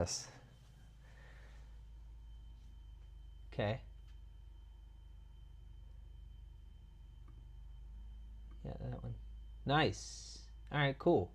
Yes. Okay. Yeah, that one. Nice. All right, cool.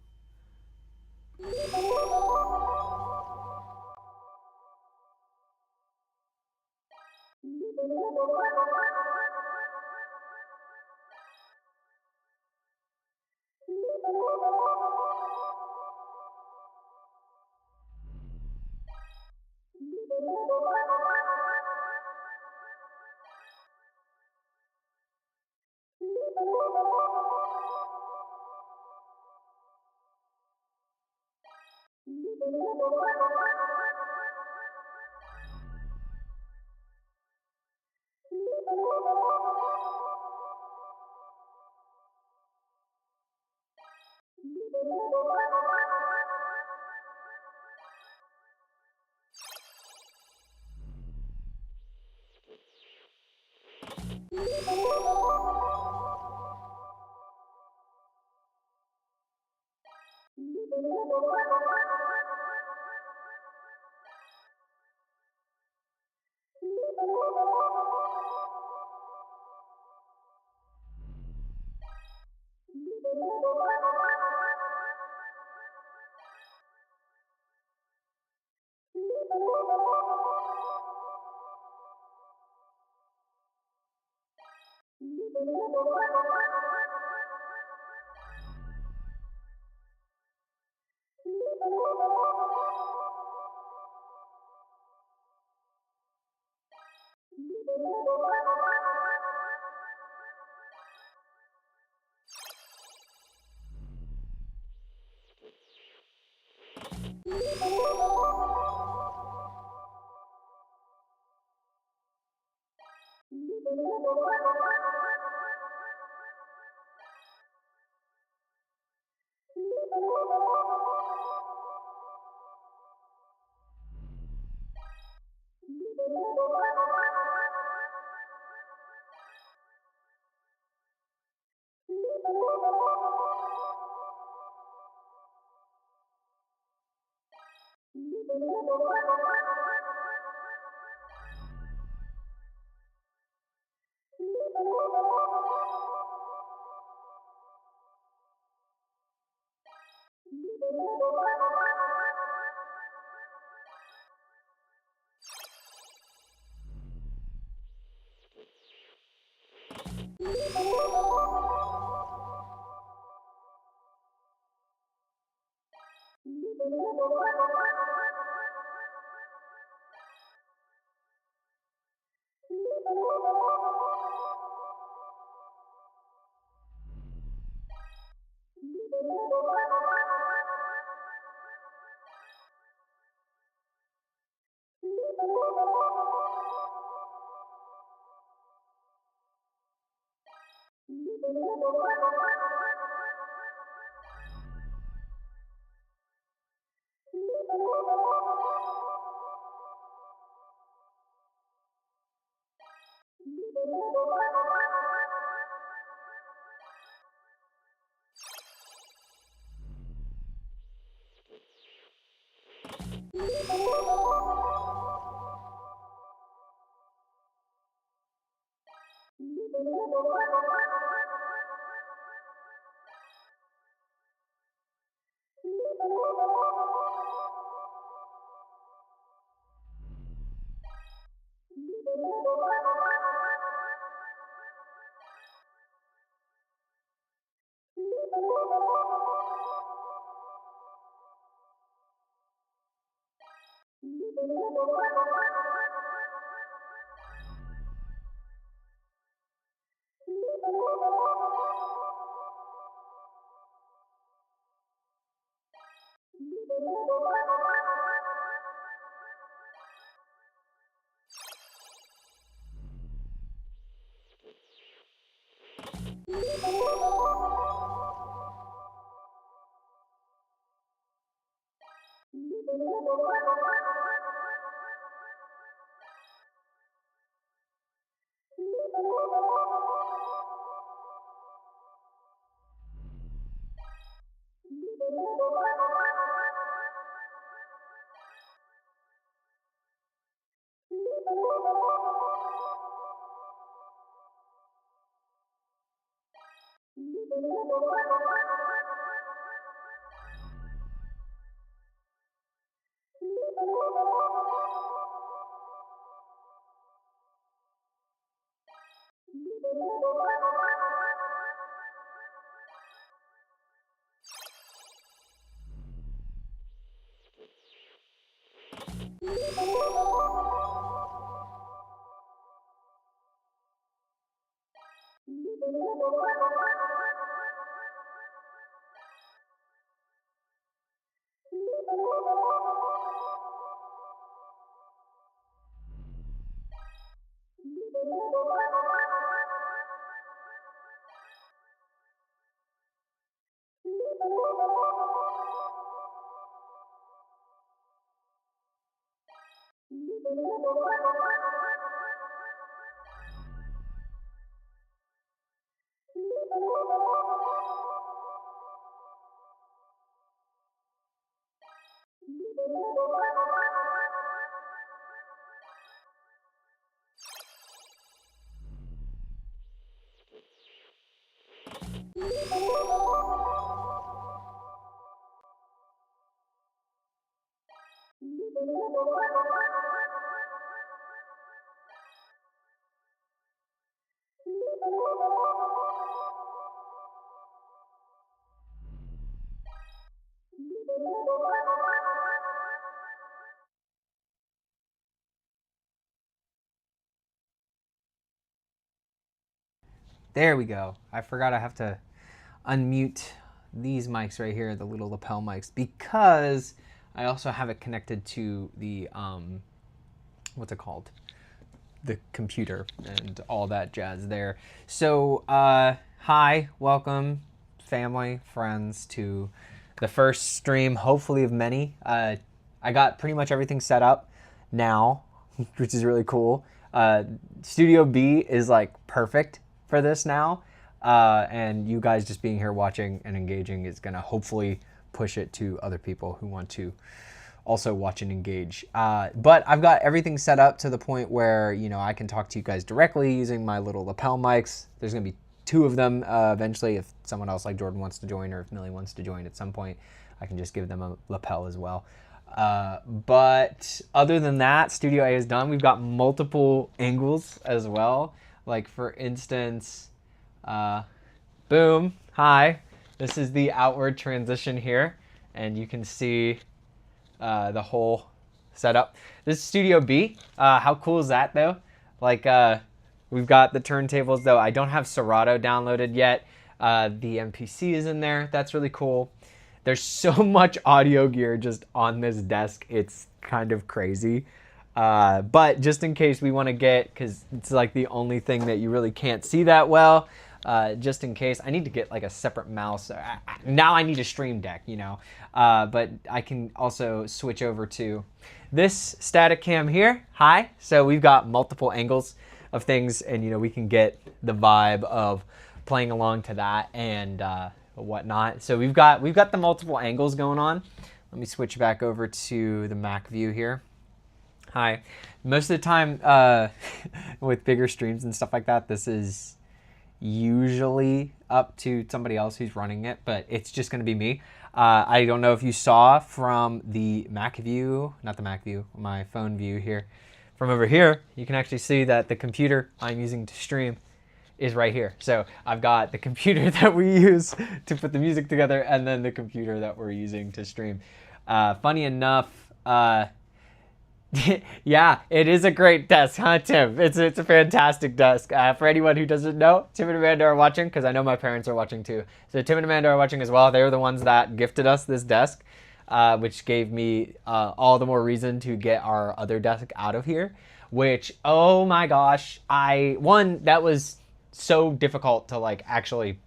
There we go. I forgot I have to unmute these mics right here, the little lapel mics, because I also have it connected to the, what's it called? The computer and all that jazz there. So, hi, welcome, family, friends, to the first stream, hopefully of many. I got pretty much everything set up now, which is really cool. Studio B is like perfect for this now, and you guys just being here watching and engaging is gonna hopefully push it to other people who want to also watch and engage. But I've got everything set up to the point where, you know, I can talk to you guys directly using my little lapel mics. There's gonna be 2 of them eventually. If someone else like Jordan wants to join, or if Millie wants to join at some point, I can just give them a lapel as well. But other than that, Studio A is done. We've got multiple angles as well. Like for instance, boom, hi. This is the outward transition here, and you can see the whole setup. This is Studio B. How cool is that though? Like we've got the turntables though. I don't have Serato downloaded yet. The MPC is in there. That's really cool. There's so much audio gear just on this desk. It's kind of crazy. But just in case we want to get, because it's like the only thing that you really can't see that well, just in case, I need to get like a separate mouse. Now I need a stream deck, you know, but I can also switch over to this static cam here. Hi. So we've got multiple angles of things, and you know, we can get the vibe of playing along to that and whatnot. So we've got the multiple angles going on. Let me switch back over to the Mac view here. Hi. Most of the time with bigger streams and stuff like that, this is usually up to somebody else who's running it, but it's just going to be me. I don't know if you saw from the Mac view, not the Mac view, my phone view here. From over here, you can actually see that the computer I'm using to stream is right here. So I've got the computer that we use to put the music together, and then the computer that we're using to stream. Funny enough, yeah, it is a great desk, huh, Tim? It's a fantastic desk. For anyone who doesn't know, Tim and Amanda are watching, because I know my parents are watching too. So Tim and Amanda are watching as well. They were the ones that gifted us this desk, which gave me all the more reason to get our other desk out of here, which, oh my gosh, that was so difficult to like actually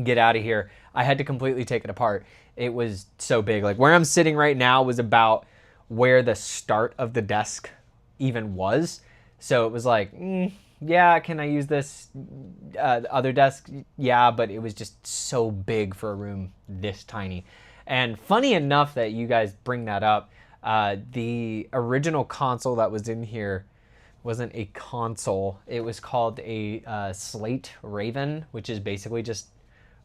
get out of here. I had to completely take it apart. It was so big. Like where I'm sitting right now was about where the start of the desk even was. So it was like, yeah, can I use this other desk? Yeah, but it was just so big for a room this tiny. And funny enough that you guys bring that up, the original console that was in here wasn't a console. It was called a Slate Raven, which is basically just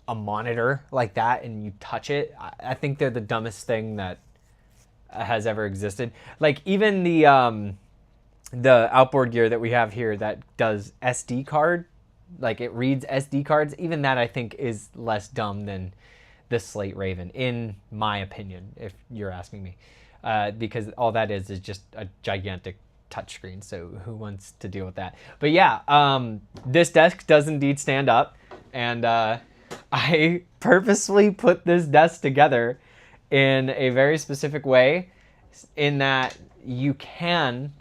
a monitor like that, and you touch it. I think they're the dumbest thing that has ever existed. Like even the outboard gear that we have here that does SD card, like it reads SD cards. Even that I think is less dumb than the Slate Raven, in my opinion, if you're asking me, because all that is just a gigantic touchscreen. So who wants to deal with that? But yeah, this desk does indeed stand up, and I purposely put this desk together in a very specific way, in that you can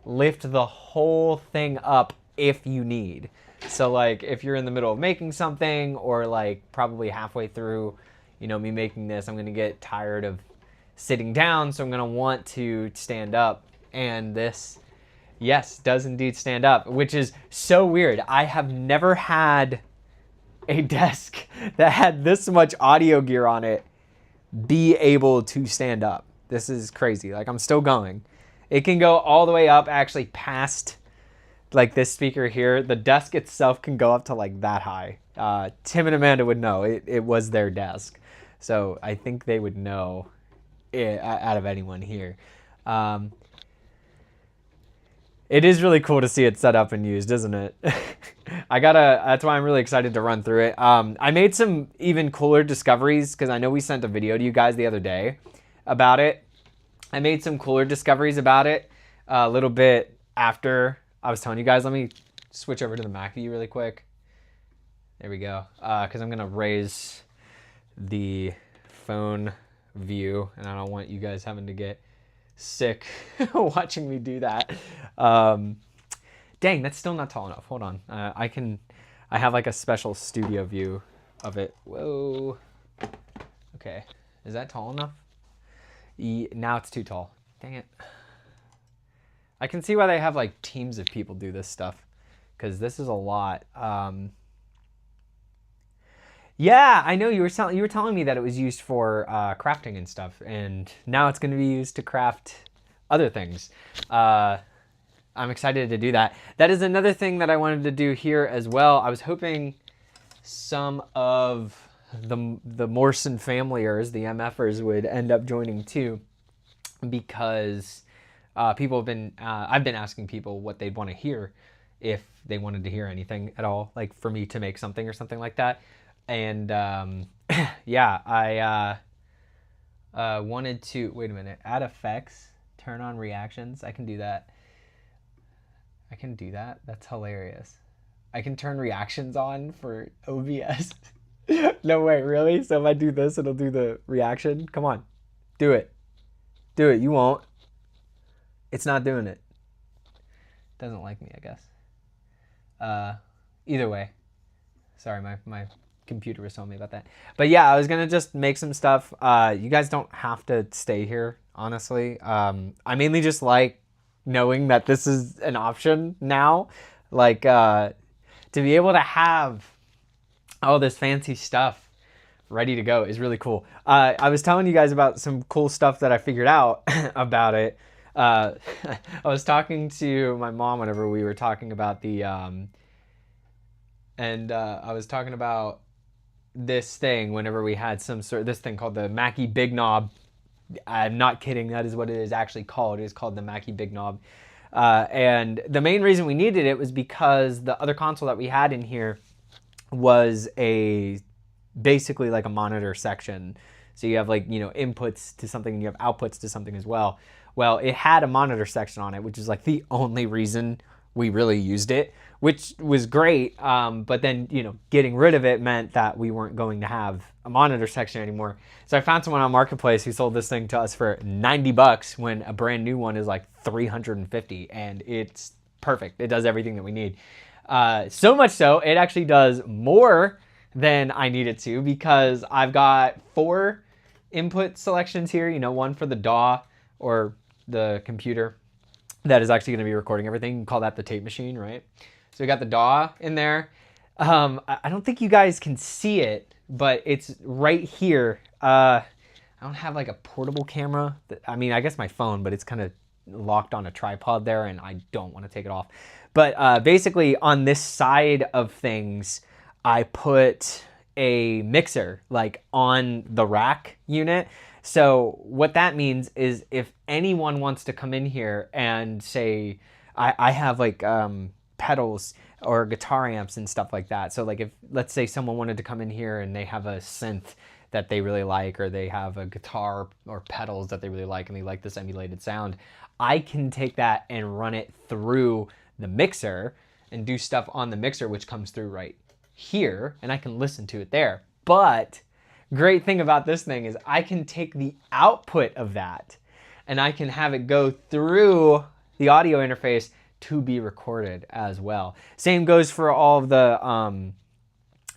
lift the whole thing up if you need. So like if you're in the middle of making something, or like probably halfway through, you know, me making this, I'm going to get tired of sitting down, so I'm going to want to stand up. And this, yes, does indeed stand up, which is so weird. I have never had a desk that had this much audio gear on it be able to stand up. This is crazy. Like, I'm still going. It can go all the way up, actually past like this speaker here. The desk itself can go up to like that high. Tim and Amanda would know. It was their desk. So I think they would know it, out of anyone here. It is really cool to see it set up and used, isn't it? That's why I'm really excited to run through it. I made some even cooler discoveries, because I know we sent a video to you guys the other day about it. I made some cooler discoveries about it a little bit after I was telling you guys. Let me switch over to the Mac view really quick. There we go. Because I'm going to raise the phone view, and I don't want you guys having to get sick watching me do that. Dang, that's still not tall enough. Hold on. I have like a special studio view of it. Whoa. Okay. Is that tall enough? Now it's too tall. Dang it. I can see why they have like teams of people do this stuff, because this is a lot. Yeah, I know you were telling me that it was used for crafting and stuff, and now it's going to be used to craft other things. I'm excited to do that. That is another thing that I wanted to do here as well. I was hoping some of the Morrison familyers, the MFers, would end up joining too, because people have been I've been asking people what they'd want to hear, if they wanted to hear anything at all, like for me to make something or something like that. And yeah, I wanted to, wait a minute, add effects, turn on reactions. I can do that. That's hilarious. I can turn reactions on for OBS. No way, really? So if I do this, it'll do the reaction? Come on, do it. Do it. You won't. It's not doing it. Doesn't like me, I guess. Either way. Sorry, my computer was telling me about that. But yeah, I was gonna just make some stuff. You guys don't have to stay here, honestly. I mainly just like knowing that this is an option now. Like, to be able to have all this fancy stuff ready to go is really cool. I was telling you guys about some cool stuff that I figured out about it. I was talking to my mom whenever we were talking about the I was talking about this thing whenever we had this thing called the Mackie Big Knob. I'm not kidding. That is what it is actually called. It is called the Mackie Big Knob. And the main reason we needed it was because the other console that we had in here was basically like a monitor section. So you have like, you know, inputs to something and you have outputs to something as well. Well, it had a monitor section on it, which is like the only reason we really used it, which was great. But then, you know, getting rid of it meant that we weren't going to have a monitor section anymore. So I found someone on Marketplace who sold this thing to us for $90 when a brand new one is like $350, and it's perfect. It does everything that we need. So much so, it actually does more than I need it to, because I've got 4 input selections here, you know, one for the DAW or the computer that is actually going to be recording everything. You can call that the tape machine, right? So we got the DAW in there. I don't think you guys can see it, but it's right here. I don't have like a portable camera. I mean, I guess my phone, but it's kind of locked on a tripod there, and I don't want to take it off. But basically, on this side of things, I put a mixer like on the rack unit. So what that means is if anyone wants to come in here and say, I have like pedals or guitar amps and stuff like that. So like if, let's say someone wanted to come in here and they have a synth that they really like, or they have a guitar or pedals that they really like and they like this emulated sound, I can take that and run it through the mixer and do stuff on the mixer, which comes through right here, and I can listen to it there. But great thing about this thing is I can take the output of that and I can have it go through the audio interface to be recorded as well. Same goes for all of the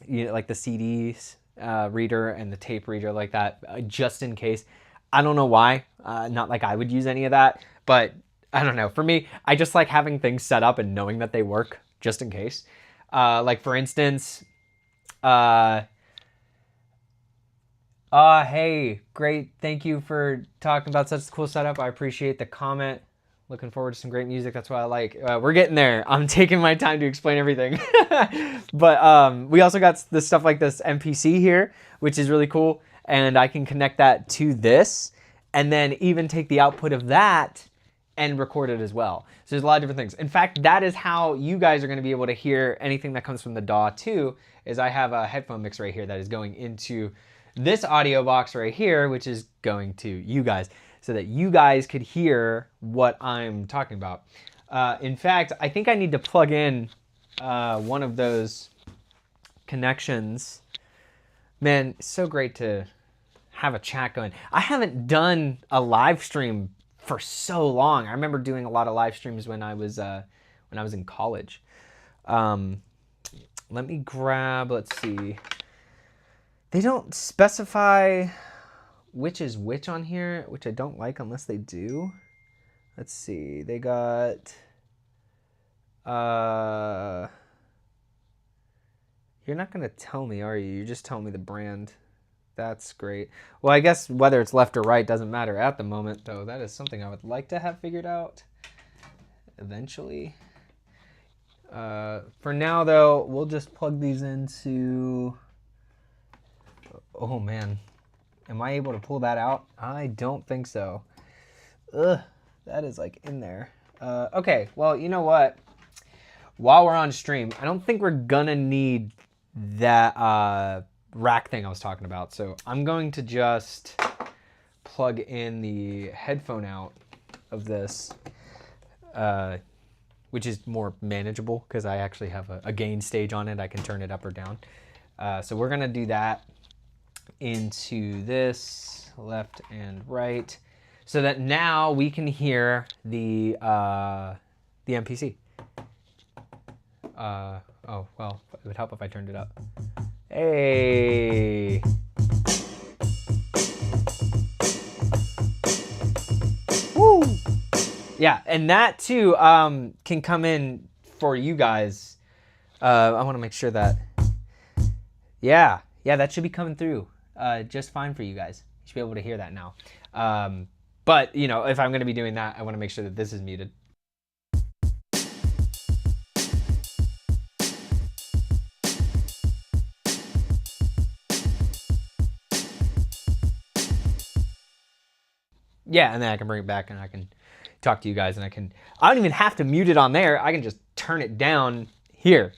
like the CDs reader and the tape reader like that, just in case. I don't know why, not like I would use any of that, but I don't know. For me, I just like having things set up and knowing that they work just in case. Like for instance, hey, great. Thank you for talking about such a cool setup. I appreciate the comment. Looking forward to some great music. That's what I like. We're getting there. I'm taking my time to explain everything. But we also got the stuff like this MPC here, which is really cool. And I can connect that to this and then even take the output of that and record it as well. So there's a lot of different things. In fact, that is how you guys are going to be able to hear anything that comes from the DAW too, is I have a headphone mix right here that is going into this audio box right here, which is going to you guys, so that you guys could hear what I'm talking about. In fact, I think I need to plug in one of those connections. Man, it's so great to have a chat going. I haven't done a live stream for so long. I remember doing a lot of live streams when I was in college. Let me grab, let's see. They don't specify which is which on here, which I don't like unless they do. Let's see. They got you're not going to tell me, are you? You just tell me the brand. That's great. Well, I guess whether it's left or right doesn't matter at the moment, though. That is something I would like to have figured out eventually. For now, though, we'll just plug these into... Oh, man. Am I able to pull that out? I don't think so. Ugh, that is, like, in there. Okay, well, you know what? While we're on stream, I don't think we're gonna need that rack thing I was talking about. So I'm going to just plug in the headphone out of this, which is more manageable because I actually have a gain stage on it. I can turn it up or down. So we're gonna do that into this left and right so that now we can hear the MPC. Oh, well, it would help if I turned it up. Hey. Woo. Yeah, and that too can come in for you guys. I want to make sure that, yeah, that should be coming through just fine for you guys. You should be able to hear that now. But, you know, if I'm going to be doing that, I want to make sure that this is muted. Yeah, and then I can bring it back and I can talk to you guys, and I don't even have to mute it on there. I can just turn it down here.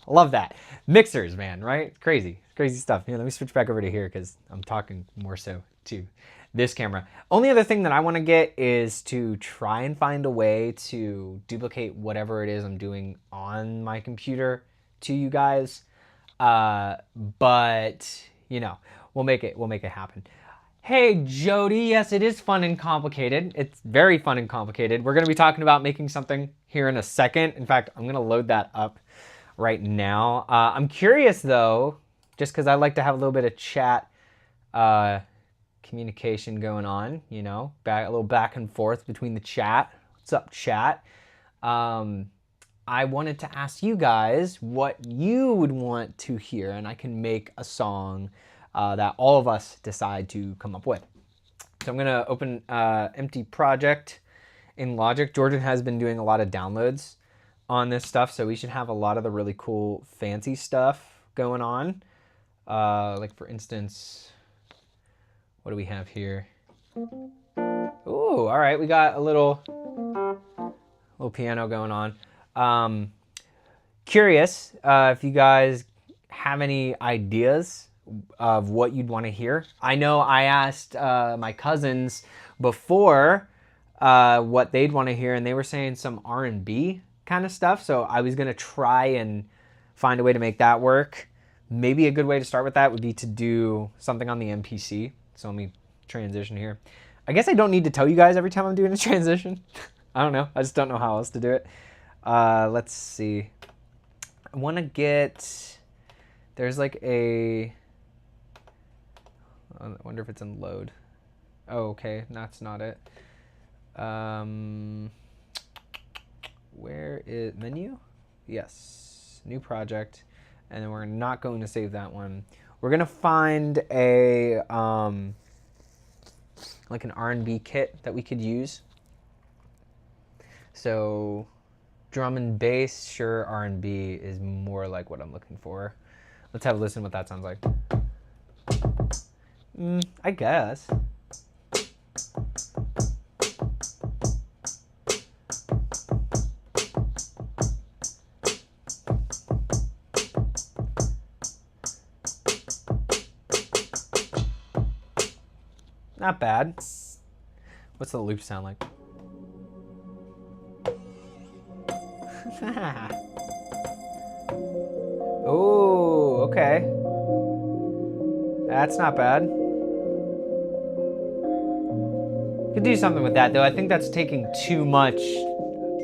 I love that. Mixers, man, right? Crazy stuff. Here, let me switch back over to here because I'm talking more so to this camera. Only other thing that I want to get is to try and find a way to duplicate whatever it is I'm doing on my computer to you guys. But, you know, we'll make it happen. Hey, Jody. Yes, it is fun and complicated. It's very fun and complicated. We're going to be talking about making something here in a second. In fact, I'm going to load that up right now. I'm curious, though, just because I like to have a little bit of chat communication going on, you know, a little back and forth between the chat. What's up, chat? I wanted to ask you guys what you would want to hear, and I can make a song that all of us decide to come up with. So I'm going to open empty project, in Logic. Jordan has been doing a lot of downloads on this stuff, so we should have a lot of the really cool fancy stuff going on. Like for instance, what do we have here? Ooh, all right, we got a little piano going on. Curious if you guys have any ideas of what you'd want to hear. I know I asked my cousins before what they'd want to hear, and they were saying some R&B kind of stuff. So I was gonna try and find a way to make that work. Maybe a good way to start with that would be to do something on the MPC. So let me transition here. I guess I don't need to tell you guys every time I'm doing a transition. I don't know. I just don't know how else to do it. Let's see. I want to get... There's like a... I wonder if it's in load. Oh, okay. That's not it. Where is... Menu? Yes. New project. And then we're not going to save that one. We're going to find a... like an R&B kit that we could use. So drum and bass, sure, R&B is more like what I'm looking for. Let's have a listen what that sounds like. I guess. Not bad. What's the loop sound like? Oh, okay. That's not bad. Could do something with that though. I think that's taking too much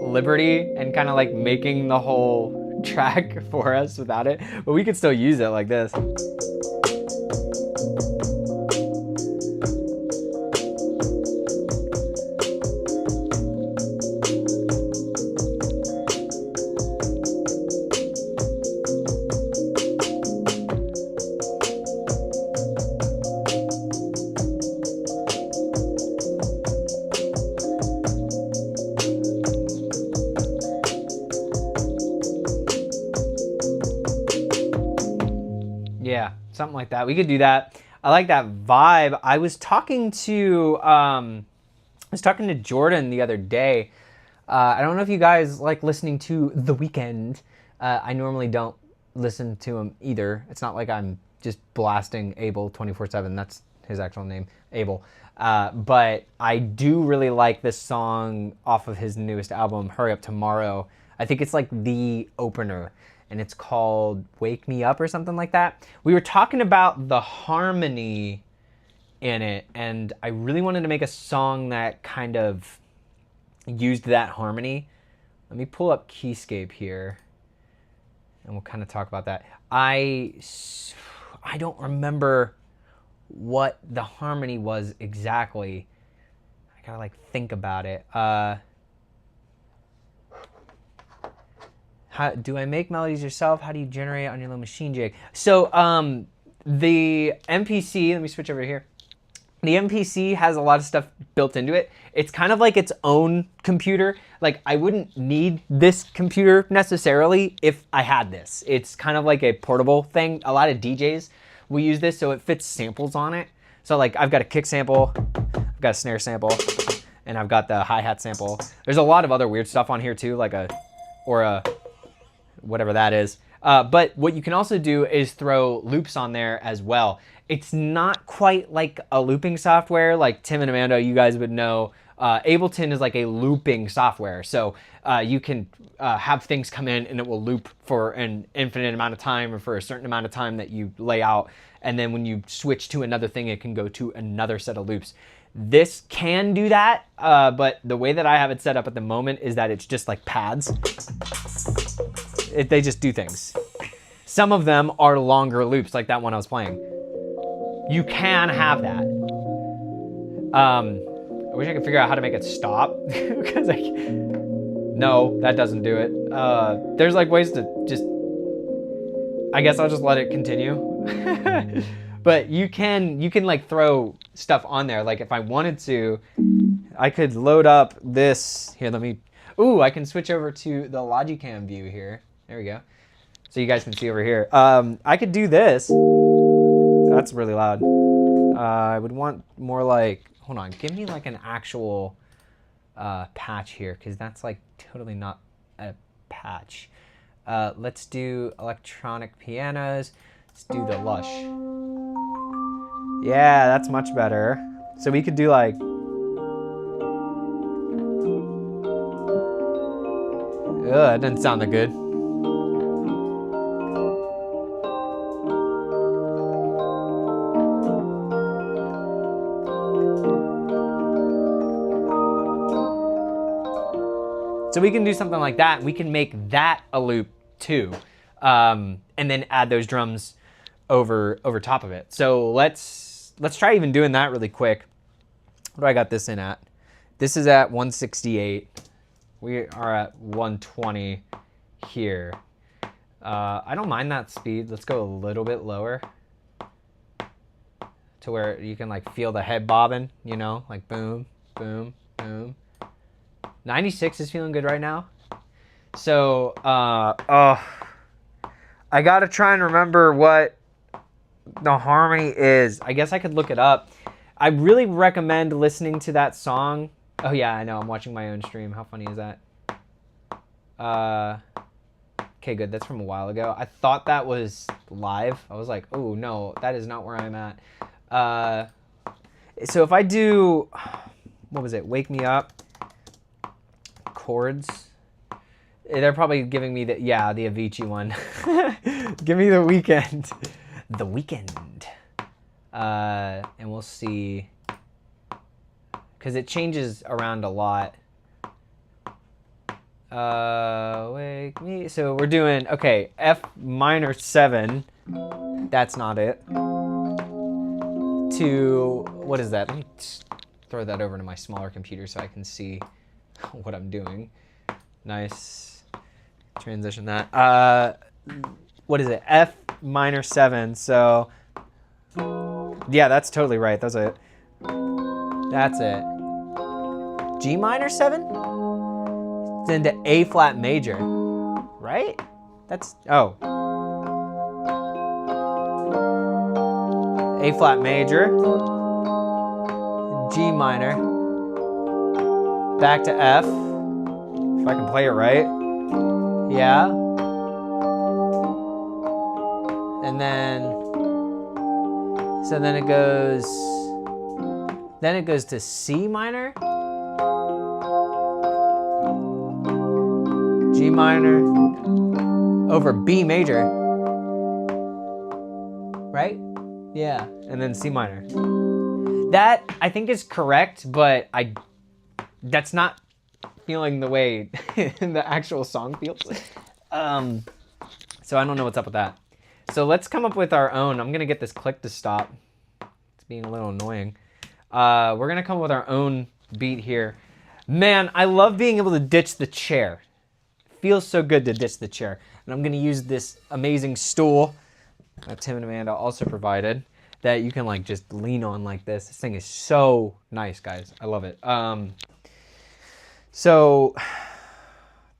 liberty and kind of like making the whole track for us without it. But we could still use it like this. Yeah, something like that. We could do that. I like that vibe. I was talking to Jordan the other day. I don't know if you guys like listening to The Weeknd. I normally don't listen to him either. It's not like I'm just blasting Abel 24/7. That's his actual name, Abel. But I do really like this song off of his newest album, Hurry Up Tomorrow. I think it's like the opener, and it's called Wake Me Up or something like that. We were talking about the harmony in it, and I really wanted to make a song that kind of used that harmony. Let me pull up Keyscape here, and we'll kind of talk about that. I don't remember what the harmony was exactly. I gotta like think about it. How do I make melodies yourself? How do you generate it on your little machine jig? So the MPC, let me switch over here. The MPC has a lot of stuff built into it. It's kind of like its own computer. Like I wouldn't need this computer necessarily if I had this. It's kind of like a portable thing. A lot of DJs will use this, so it fits samples on it. So like I've got a kick sample, I've got a snare sample, and I've got the hi-hat sample. There's a lot of other weird stuff on here too, like whatever that is. But what you can also do is throw loops on there as well. It's not quite like a looping software like Tim and Amanda, you guys would know. Ableton is like a looping software. So you can have things come in and it will loop for an infinite amount of time or for a certain amount of time that you lay out. And then when you switch to another thing, it can go to another set of loops. This can do that, but the way that I have it set up at the moment is that it's just like pads. They just do things. Some of them are longer loops, like that one I was playing. You can have that. I wish I could figure out how to make it stop, because no, that doesn't do it. There's like ways to just, I guess I'll just let it continue. But you can like throw stuff on there. Like if I wanted to, I could load up this. Here, let me... Ooh, I can switch over to the Logicam view here. There we go. So you guys can see over here. I could do this. That's really loud. I would want more like... Hold on. Give me like an actual patch here, because that's like totally not a patch. Let's do electronic pianos. Let's do the Lush. Yeah, that's much better. So we could do like... Ugh, that doesn't sound that good. So we can do something like that. We can make that a loop too, and then add those drums over top of it. So let's try even doing that really quick. What do I got this in at? This is at 168. We are at 120 here. I don't mind that speed. Let's go a little bit lower to where you can like feel the head bobbing, you know, like boom, boom, boom. 96 is feeling good right now. So, I gotta try and remember what the harmony is. I guess I could look it up. I really recommend listening to that song. Oh yeah, I know, I'm watching my own stream. How funny is that? Okay, good, that's from a while ago. I thought that was live. I was like, oh no, that is not where I'm at. So if I do, what was it? Wake Me Up. Chords. They're probably giving me the Avicii one. Give me The Weeknd. The Weeknd. And we'll see, because it changes around a lot. Wake me. So we're doing, okay, F minor 7. That's not it. To, what is that? Let me throw that over to my smaller computer so I can see what I'm doing. Nice. Transition that. What is it? F minor 7. So, yeah, that's totally right. That's it. That's it. G minor 7? It's into A flat major. Right? That's, oh. A flat major. G minor. Back to F, if I can play it right. Yeah. And then, so then it goes to C minor, G minor, over B major, right? Yeah, and then C minor. That, I think, is correct, but that's not feeling the way the actual song feels. So I don't know what's up with that. So let's come up with our own. I'm going to get this click to stop. It's being a little annoying. We're going to come up with our own beat here. Man, I love being able to ditch the chair. It feels so good to ditch the chair. And I'm going to use this amazing stool that Tim and Amanda also provided that you can like just lean on like this. This thing is so nice, guys. I love it. So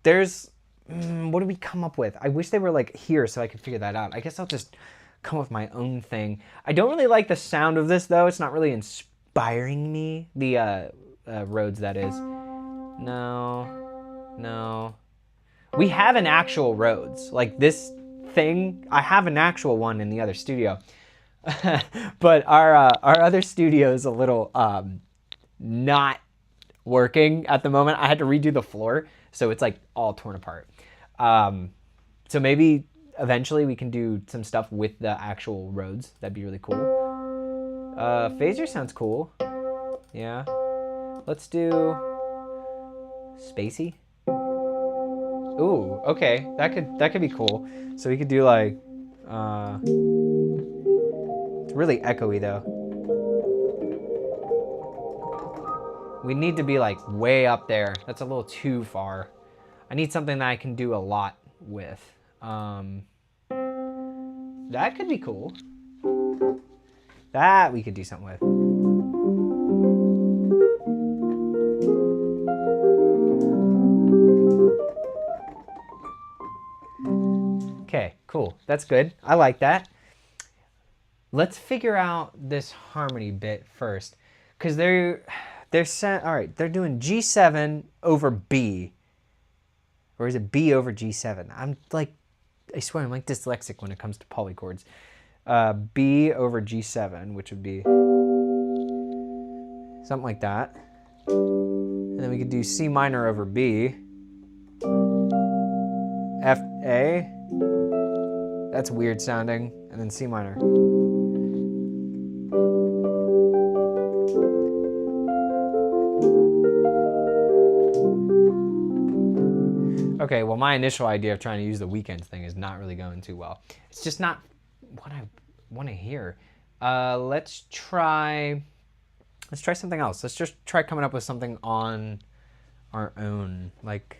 there's, what do we come up with? I wish they were like here so I could figure that out. I guess I'll just come up with my own thing. I don't really like the sound of this though. It's not really inspiring me. The Rhodes, that is. No. We have an actual Rhodes. Like this thing, I have an actual one in the other studio. But our other studio is a little not working at the moment. I had to redo the floor, so it's like all torn apart. So maybe eventually we can do some stuff with the actual Rhodes. That'd be really cool. Phaser sounds cool. Yeah. Let's do Spacey. Ooh, okay. That could be cool. So we could do like it's really echoey though. We need to be like way up there. That's a little too far. I need something that I can do a lot with. That could be cool. That we could do something with. Cool. That's good. I like that. Let's figure out this harmony bit first, because they're all right. They're doing G7 over B, or is it B over G7? I swear I'm like dyslexic when it comes to polychords. B over G7, which would be something like that, and then we could do C minor over B, F A. That's weird sounding, and then C minor. Okay, well, my initial idea of trying to use the weekends thing is not really going too well. It's just not what I want to hear. Let's try something else. Let's just try coming up with something on our own. Like,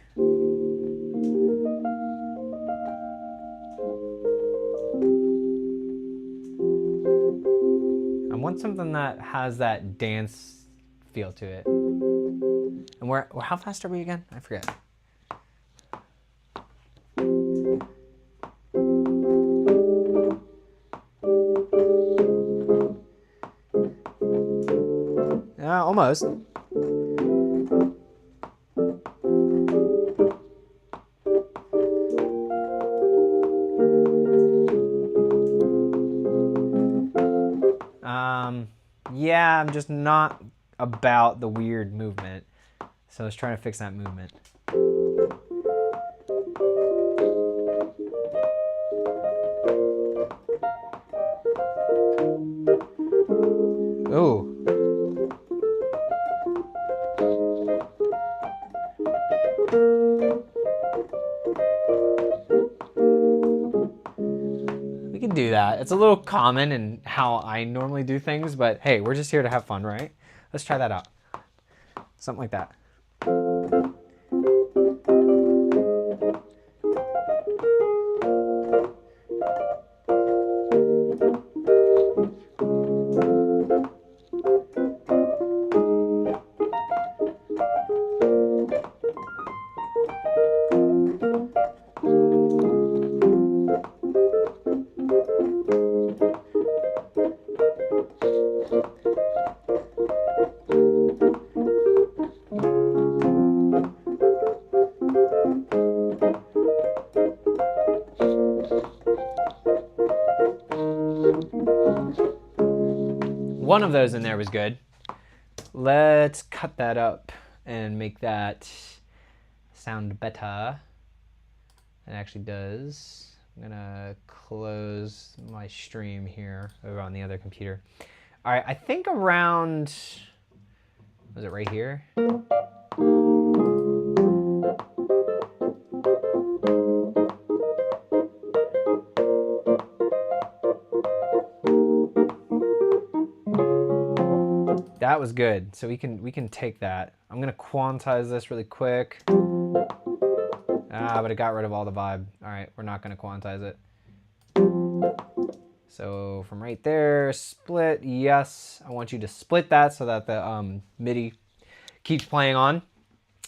I want something that has that dance feel to it. And how fast are we again? I forget. Almost. Yeah, I'm just not about the weird movement. So let's try to fix that movement. Oh. We can do that. It's a little common in how I normally do things, but hey, we're just here to have fun, right? Let's try that out. Something like that. One of those in there was good. Let's cut that up and make that sound better. It actually does. I'm gonna close my stream here over on the other computer. All right, I think around, was it right here? That was good. So we can take that. I'm gonna quantize this really quick. But it got rid of all the vibe. All right, we're not gonna quantize it. So from right there, split, yes. I want you to split that so that the MIDI keeps playing on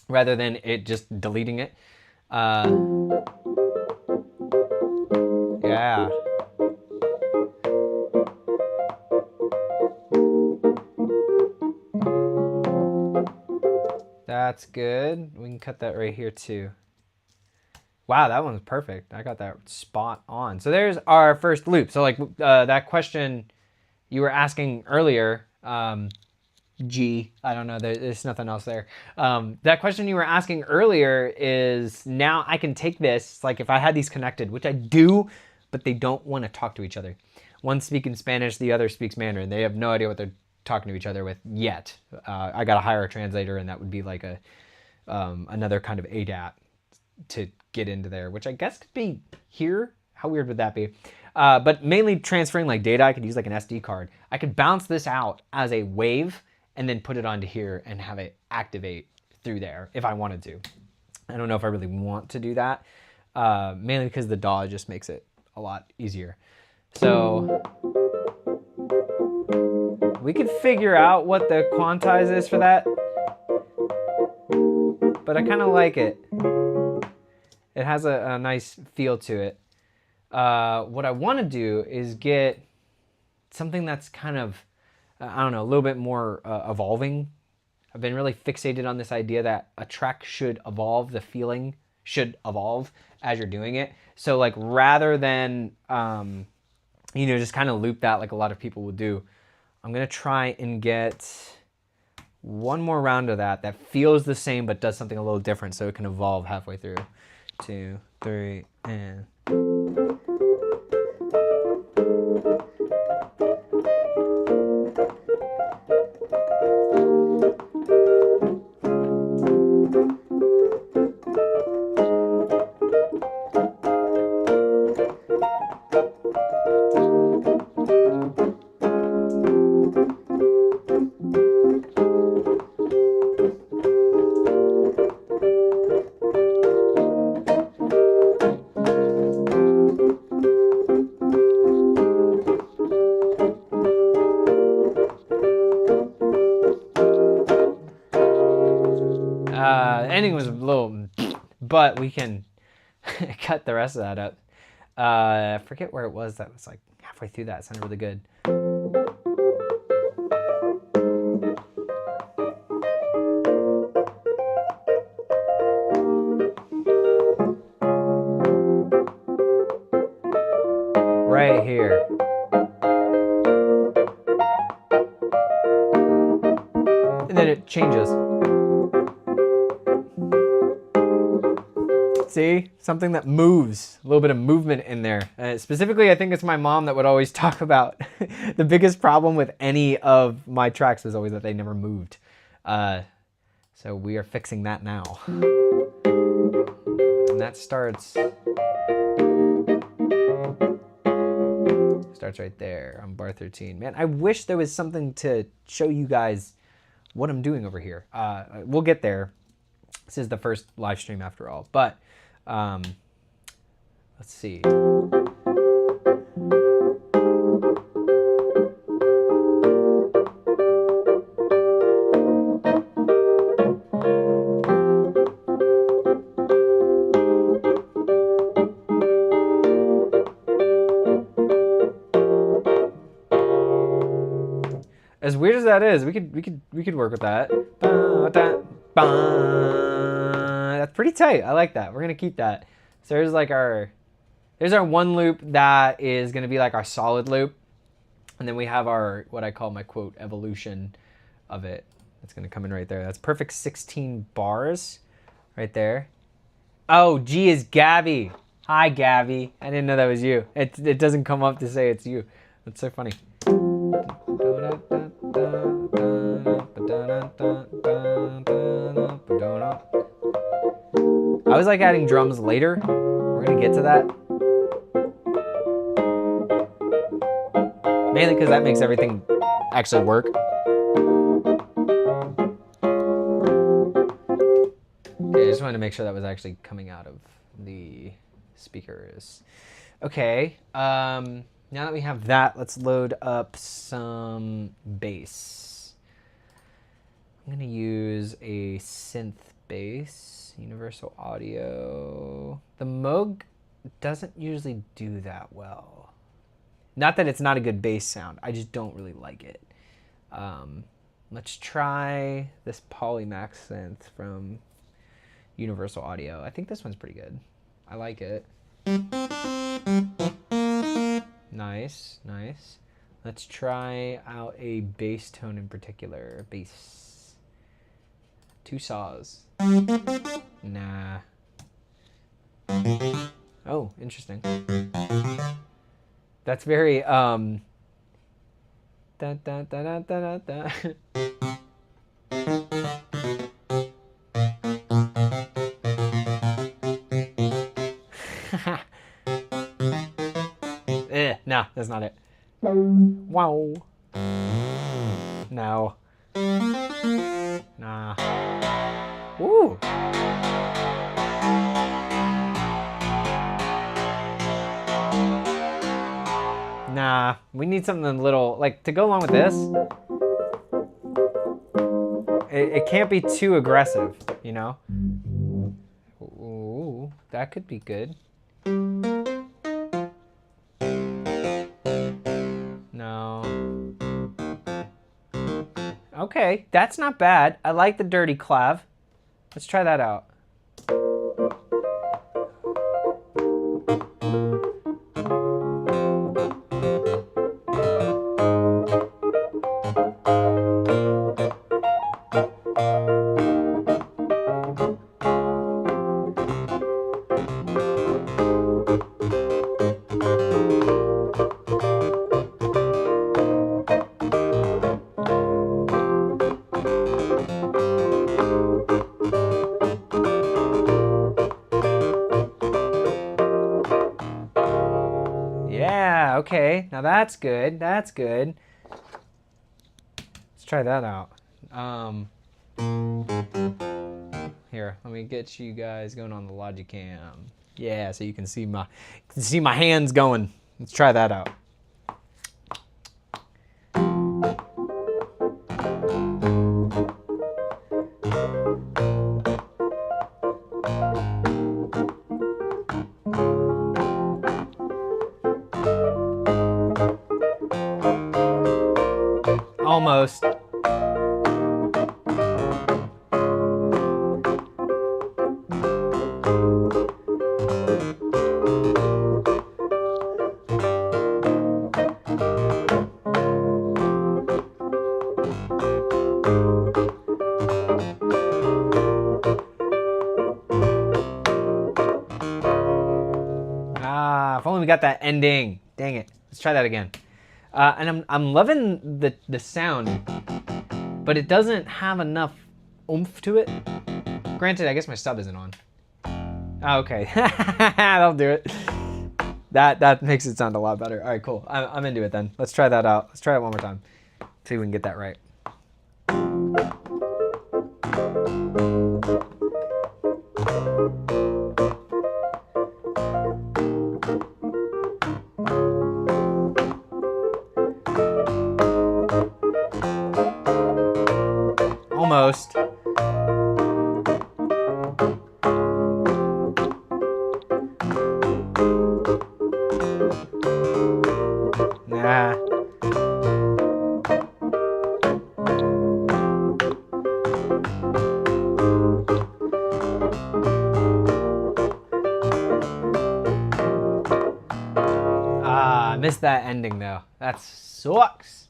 rather than it just deleting it. Yeah. That's good. We can cut that right here too. Wow, that one's perfect. I got that spot on. So there's our first loop. So like that question you were asking earlier, G, I don't know, there's nothing else there. That question you were asking earlier is, now I can take this, like if I had these connected, which I do, but they don't want to talk to each other. One speaks in Spanish, the other speaks Mandarin. They have no idea what they're talking to each other with yet. I got to hire a translator, and that would be like another kind of ADAT to get into there, which I guess could be here. How weird would that be? But mainly transferring like data, I could use like an SD card. I could bounce this out as a wave and then put it onto here and have it activate through there if I wanted to. I don't know if I really want to do that, mainly because the DAW just makes it a lot easier. So we could figure out what the quantize is for that, but I kind of like it. It has a nice feel to it. what I want to do is get something that's kind of, I don't know, a little bit more evolving. I've been really fixated on this idea that a track should evolve, the feeling should evolve as you're doing it. So like rather than, you know, just kind of loop that like a lot of people will do, I'm going to try and get one more round of that feels the same but does something a little different so it can evolve halfway through. 2, 3, and... ending was a little, but we can cut the rest of that up. I forget where it was that was like halfway through that. It sounded really good. Right here. And then it changes. See? Something that moves. A little bit of movement in there. Specifically, I think it's my mom that would always talk about the biggest problem with any of my tracks was always that they never moved. So we are fixing that now. And that starts right there on bar 13. Man, I wish there was something to show you guys what I'm doing over here. We'll get there. This is the first live stream after all, but let's see. As weird as that is, we could work with that. That's pretty tight. I like that. We're gonna keep that. So there's like there's our one loop that is gonna be like our solid loop, and then we have our what I call my quote evolution of it. That's gonna come in right there. That's perfect 16 bars, right there. Oh, G is Gabby. Hi, Gabby. I didn't know that was you. It doesn't come up to say it's you. That's so funny. I was like adding drums later. We're gonna get to that. Mainly because that makes everything actually work. Okay, I just wanted to make sure that was actually coming out of the speakers. Okay, now that we have that, let's load up some bass. I'm gonna use a synth bass. Universal Audio. The Moog doesn't usually do that well. Not that it's not a good bass sound. I just don't really like it. Let's try this Polymax synth from Universal Audio. I think this one's pretty good. I like it. Nice, nice. Let's try out a bass tone in particular. Bass. 2 saws. Nah. Oh, interesting. That's very da da da da da da. No, that's not it. Wow. No. Nah. Ooh. Nah, we need something a little, like, to go along with this. It can't be too aggressive, you know? Ooh, that could be good. Okay, that's not bad. I like the dirty clav. Let's try that out. Yeah, okay. Now that's good. That's good. Let's try that out. Here, let me get you guys going on the Logicam. Yeah, so you can see my hands going. Let's try that out. Almost. Ah, if only we got that ending. Dang it. Let's try that again. And I'm loving the sound, but it doesn't have enough oomph to it. Granted, I guess my sub isn't on. Oh, okay. That'll do it. That makes it sound a lot better. All right, cool. I'm into it then. Let's try that out. Let's try it one more time. See if we can get that right. Almost. Nah. Ah, I missed that ending though. That sucks.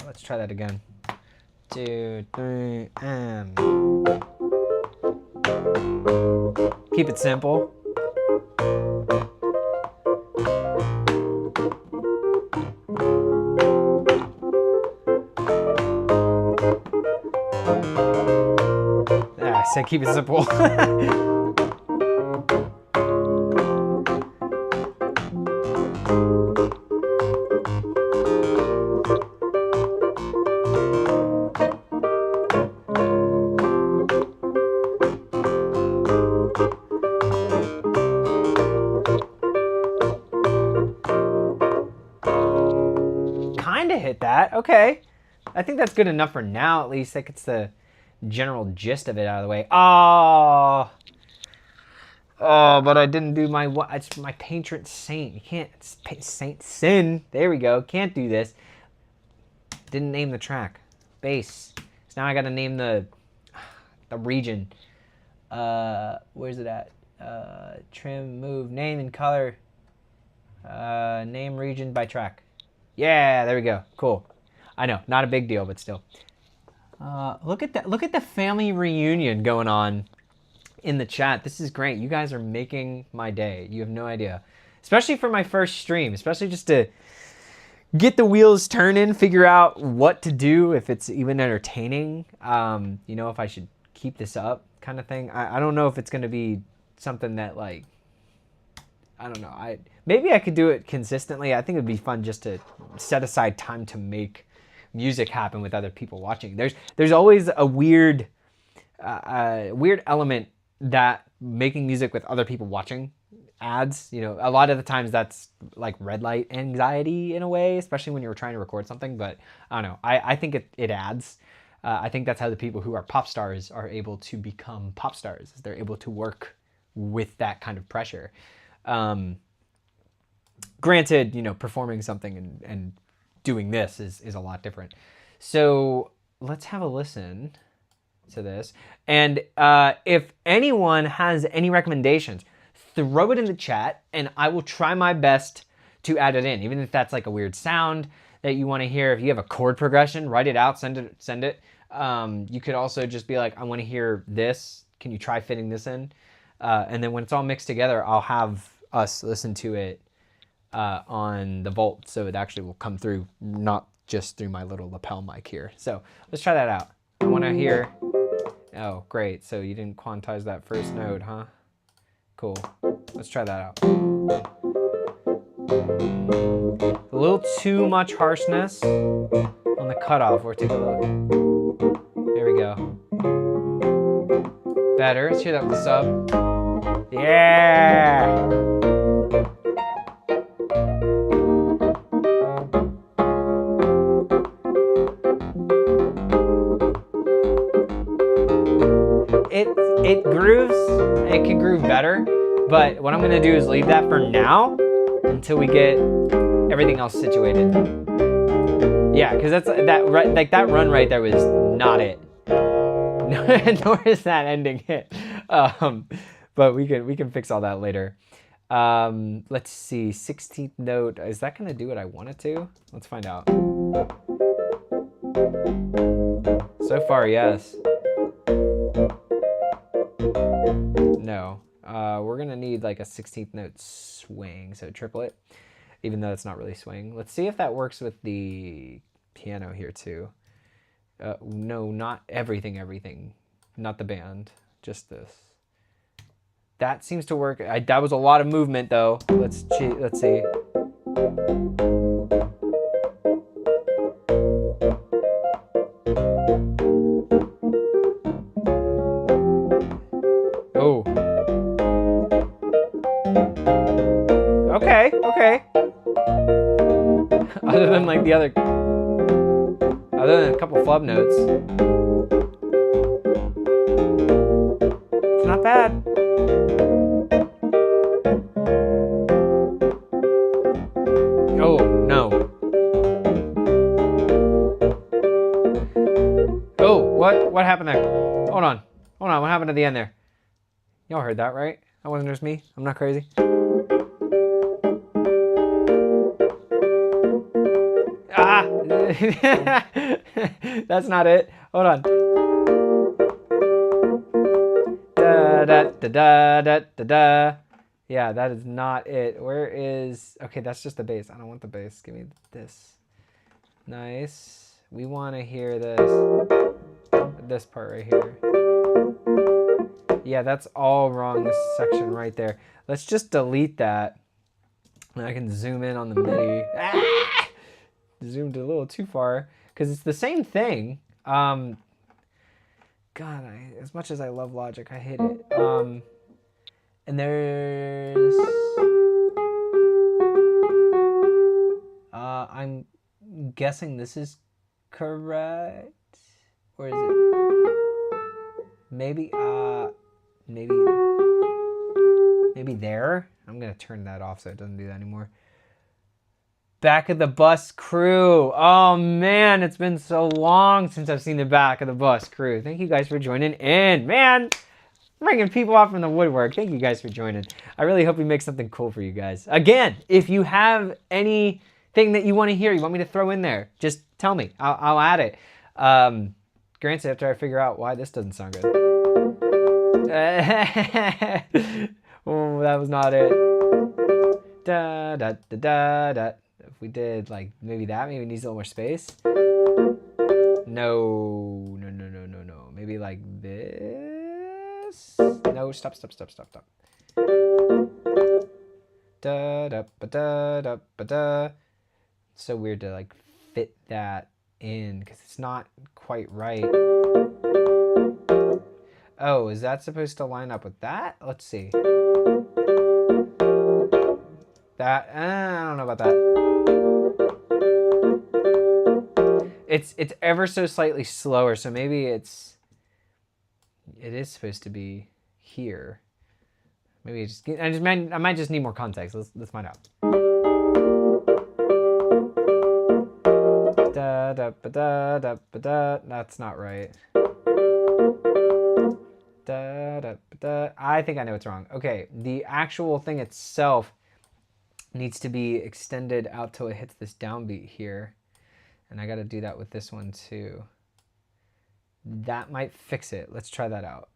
Let's try that again. 2, 3, and keep it simple. I said keep it simple. Kinda hit that. Okay. I think that's good enough for now, at least. That gets the general gist of it out of the way. Oh, but I didn't do my what? It's my patron saint. You can't. It's Saint Sin. There we go. Can't do this. Didn't name the track. Bass. So now I got to name the region. Where's it at? Trim, move, name, and color. Name region by track. Yeah, there we go. Cool. I know, not a big deal, but still. Look at that. Look at the family reunion going on in the chat. This is great. You guys are making my day. You have no idea. Especially for my first stream. Especially just to get the wheels turning, figure out what to do, if it's even entertaining. You know, if I should keep this up kind of thing. I don't know if it's going to be something that, like, I don't know. Maybe I could do it consistently. I think it'd be fun just to set aside time to make music happen with other people watching. There's always a weird element that making music with other people watching adds. You know, a lot of the times that's like red light anxiety in a way, especially when you're trying to record something. But I don't know. I think it adds. I think that's how the people who are pop stars are able to become pop stars. Is they're able to work with that kind of pressure. Granted, you know, performing something and doing this is a lot different. So let's have a listen to this. And if anyone has any recommendations, throw it in the chat and I will try my best to add it in. Even if that's like a weird sound that you want to hear. If you have a chord progression, write it out, send it. You could also just be like, I want to hear this. Can you try fitting this in? And then when it's all mixed together, I'll have us listen to it on the Volt, so it actually will come through, not just through my little lapel mic here. So let's try that out. I want to hear. Oh, great. So you didn't quantize that first note, huh? Cool. Let's try that out. A little too much harshness on the cutoff. Or take a look. There we go. Better. Let's hear that with the sub. Yeah! It grooves. It can groove better, but what I'm gonna do is leave that for now until we get everything else situated. Yeah, because that's that like that run right there was not it. Nor is that ending it. But we can fix all that later. Let's see, 16th note. Is that gonna do what I want it to? Let's find out. So far, yes. No. We're gonna need like a 16th note swing, so triplet, even though it's not really swing. Let's see if that works with the piano here too. No, not everything. Not the band, just this. That seems to work. That was a lot of movement though. Let's see. Oh. Okay. Other than like other than a couple flub notes, it's not bad. Oh no. Oh, what happened there? Hold on, what happened at the end there? Y'all heard that, right? That wasn't just me. I'm not crazy. Ah! That's not it. Hold on. Da da da da da da da. Yeah, that is not it. Where is... Okay, that's just the bass. I don't want the bass. Give me this. Nice. We want to hear this part right here. Yeah, that's all wrong, this section right there. Let's just delete that. And I can zoom in on the MIDI. Ah! Zoomed a little too far, because it's the same thing. God, as much as I love Logic, I hate it. And there's... I'm guessing this is correct? Or is it... Maybe there? I'm gonna turn that off so it doesn't do that anymore. Back of the Bus Crew. Oh man, it's been so long since I've seen the Back of the Bus Crew. Thank you guys for joining in. Man, bringing people off from the woodwork. Thank you guys for joining. I really hope we make something cool for you guys. Again, if you have anything that you want to hear, you want me to throw in there, just tell me. I'll add it. Granted, after I figure out why this doesn't sound good. Oh, that was not it. Da da da da da. If we did like maybe that, maybe it needs a little more space. No. Maybe like this. No, stop. Da da ba da da ba da. So weird to like fit that in because it's not quite right. Oh, is that supposed to line up with that? Let's see. That, I don't know about that. It's ever so slightly slower, so maybe it is supposed to be here. Maybe I might just need more context. Let's find out. Da da ba da da ba da. That's not right. Da da ba da. I think I know what's wrong. Okay, the actual thing itself needs to be extended out till it hits this downbeat here, and I got to do that with this one too. That might fix it. Let's try that out.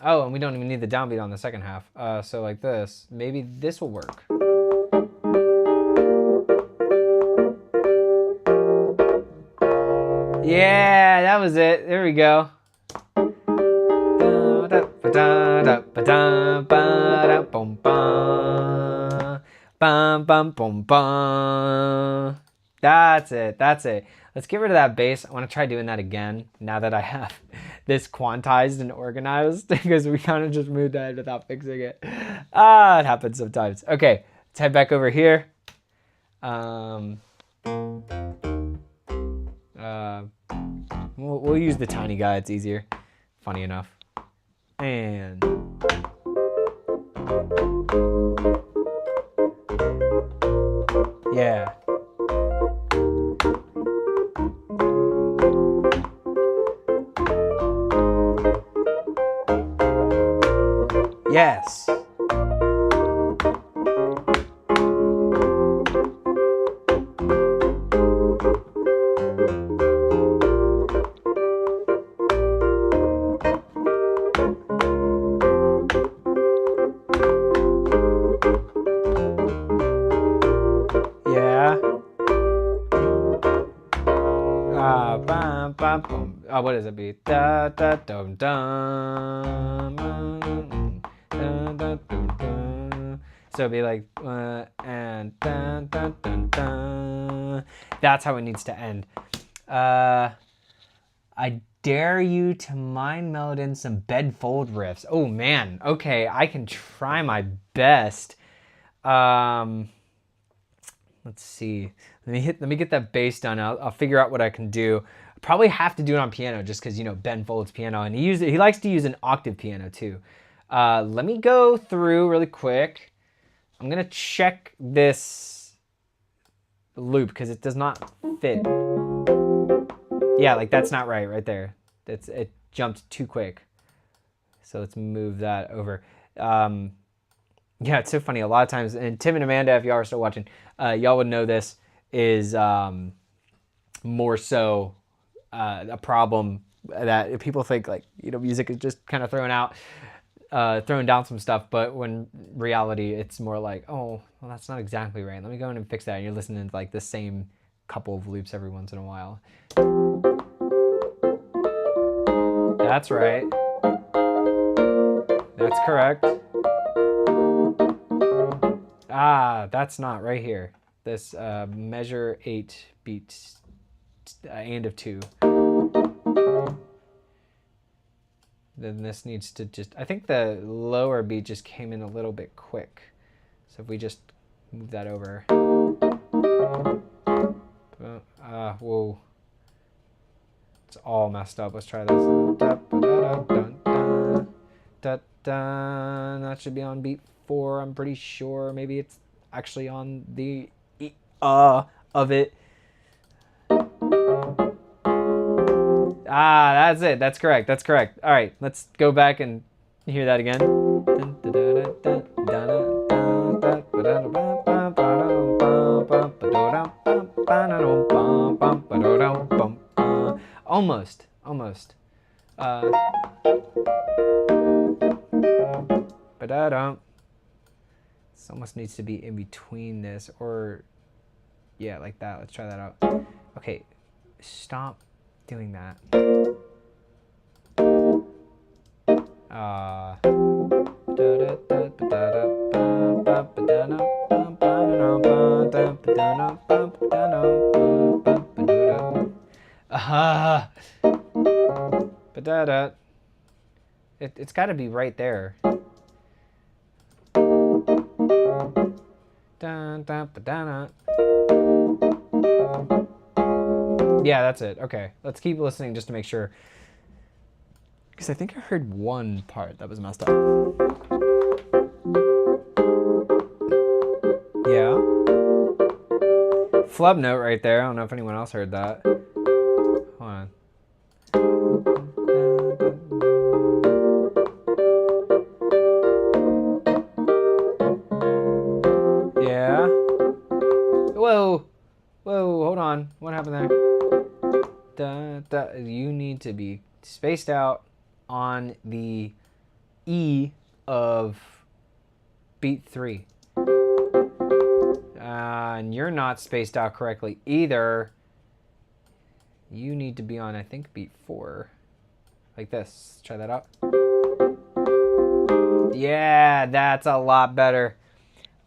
Oh, and we don't even need the downbeat on the second half. So like this, maybe this will work. Yeah, that was it. There we go. That's it. That's it. Let's get rid of that bass. I want to try doing that again now that I have this quantized and organized, because we kind of just moved ahead without fixing it. It happens sometimes. Okay, let's head back over here. We'll use the tiny guy. It's easier. Funny enough. And yeah. Yes. What does it be? Da da dum dum. So it'd be like and dun dun dun dun. That's how it needs to end. I dare you to mind meld in some bedfold riffs. Oh man, okay, I can try my best. Let's see. Let me get that bass done. I'll figure out what I can do. Probably have to do it on piano just because, you know, Ben Folds piano, and he likes to use an octave piano too. Let me go through really quick. I'm gonna check this loop because it does not fit. Yeah, like that's not right there. It jumped too quick. So let's move that over. Yeah, it's so funny. A lot of times, and Tim and Amanda, if y'all are still watching, y'all would know this is more so a problem that people think, like, you know, music is just kind of throwing down some stuff, but when reality it's more like, oh, well, that's not exactly right. Let me go in and fix that. And you're listening to like the same couple of loops every once in a while. That's right. That's correct. That's not right here. This measure 8 beats and of 2. Then this needs to just, I think the lower beat just came in a little bit quick. So if we just move that over. Whoa. It's all messed up. Let's try this. That should be on beat 4, I'm pretty sure. Maybe it's actually on the of it. That's it. That's correct. That's correct. All right, let's go back and hear that again. Almost. This almost needs to be in between this, or yeah, like that. Let's try that out. Okay, stop doing that. It's got to be right there. Yeah, that's it. Okay, let's keep listening just to make sure, because I think I heard one part that was messed up. Yeah. flub note right there. I don't know if anyone else heard that. Hold on. Yeah. Whoa. Whoa, hold on. What happened there? You need to be spaced out on the E of beat 3. And you're not spaced out correctly either. You need to be on, I think, beat 4. Like this. Try that out. Yeah, that's a lot better.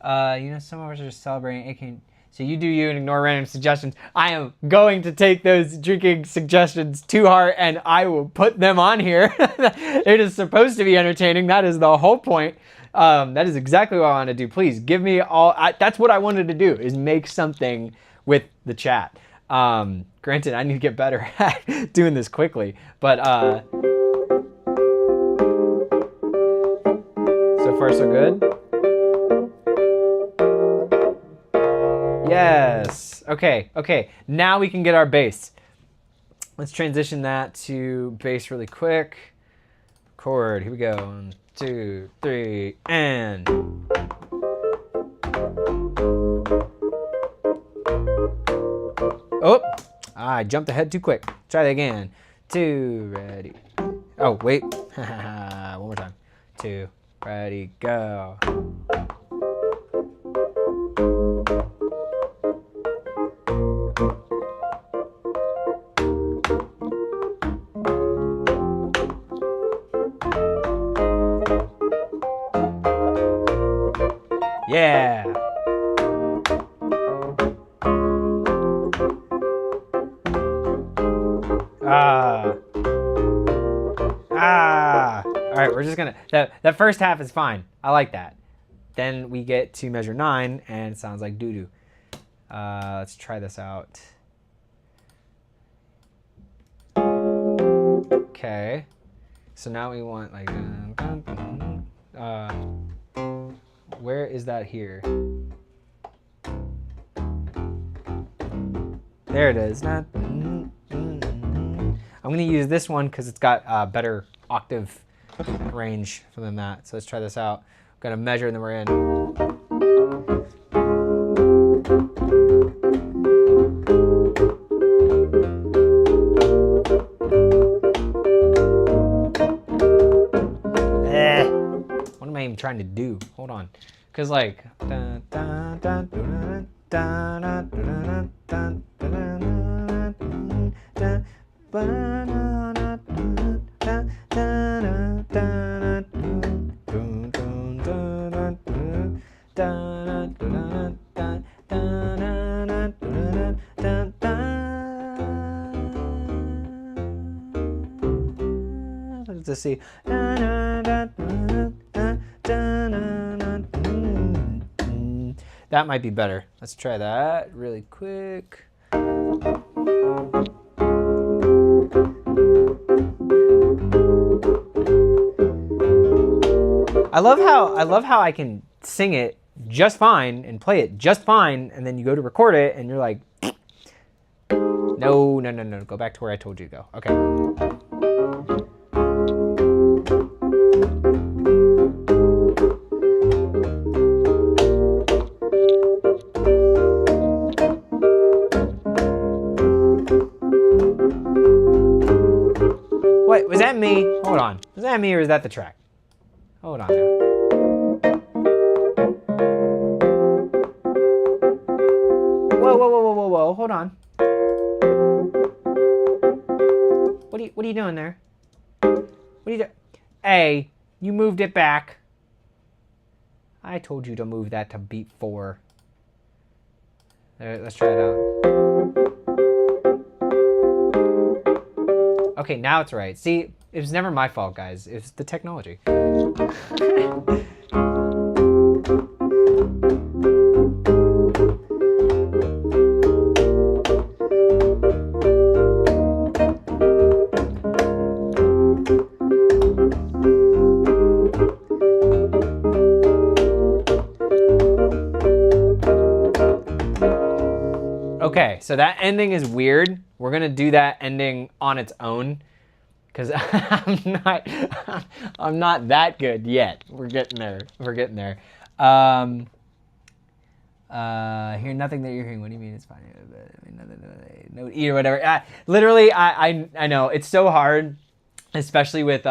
You know, some of us are just celebrating AK. So you do you and ignore random suggestions. I am going to take those drinking suggestions to heart and I will put them on here. It is supposed to be entertaining. That is the whole point. That is exactly what I want to do. Please give me all. That's what I wanted to do, is make something with the chat. Granted, I need to get better at doing this quickly, but so far so good. Yes. Okay. Now we can get our bass. Let's transition that to bass really quick. Chord. Here we go. 1, 2, 3, and. Oh, I jumped ahead too quick. Try that again. 2, ready. Oh, wait. One more time. 2, ready, go. Yeah. All right, we're just gonna, that first half is fine. I like that. Then we get to measure 9 and it sounds like doo-doo. Let's try this out. Okay. So now we want like, where is that here? There it is. I'm gonna use this one because it's got better octave range than that. So let's try this out. I'm gonna measure and then we're in. What am I even trying to do? Hold on. Cause like let's see. That might be better. Let's try that really quick. I love how I can sing it just fine and play it just fine, and then you go to record it and you're like, no, go back to where I told you to go. Okay. Wait, was that me? Hold on. Was that me or is that the track? Hold on now. Whoa, hold on. What are you doing there? What are you doing? Hey, you moved it back. I told you to move that to beat 4. There, let's try it out. Okay, now it's right. See, it was never my fault, guys. It's the technology. so that ending is weird. We're gonna do that ending on its own because I'm not that good yet. We're getting there. We're getting there. Hear nothing that you're hearing. What do you mean it's fine? No E or whatever. Literally, I know it's so hard, especially with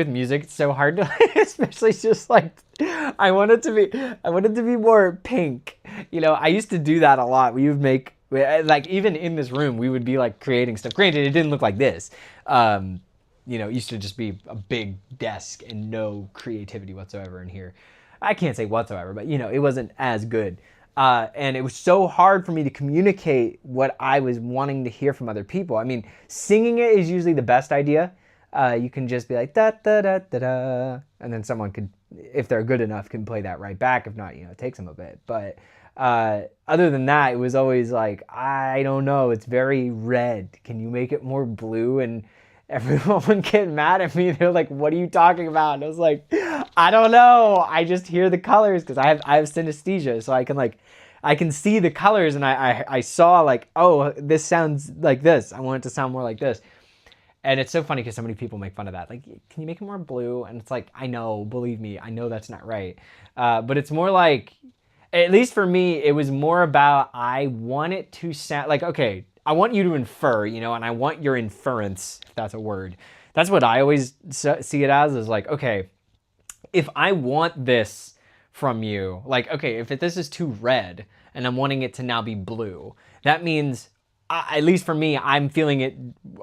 music. It's so hard to, especially just like, I want it to be more pink. You know, I used to do that a lot. We would make, like, even in this room, we would be like creating stuff. Granted, it didn't look like this. You know, it used to just be a big desk and no creativity whatsoever in here. I can't say whatsoever, but you know, it wasn't as good. And it was so hard for me to communicate what I was wanting to hear from other people. I mean, singing it is usually the best idea. You can just be like, da, da, da, da, da. And then someone could, if they're good enough, can play that right back. If not, you know, it takes them a bit. But other than that, it was always like, I don't know, it's very red. Can you make it more blue? And everyone would get mad at me. They're like, what are you talking about? And I was like, I don't know. I just hear the colors because I have synesthesia. So I can see the colors, and I saw like, oh, this sounds like this. I want it to sound more like this. And it's so funny because so many people make fun of that. Like, can you make it more blue? And it's like, I know, believe me, I know that's not right. But it's more like, at least for me, it was more about, I want it to sound like, okay, I want you to infer, you know, and I want your inference, if that's a word. That's what I always see it as, is like, okay, if I want this from you, like, okay, if this is too red and I'm wanting it to now be blue, that means, at least for me, I'm feeling it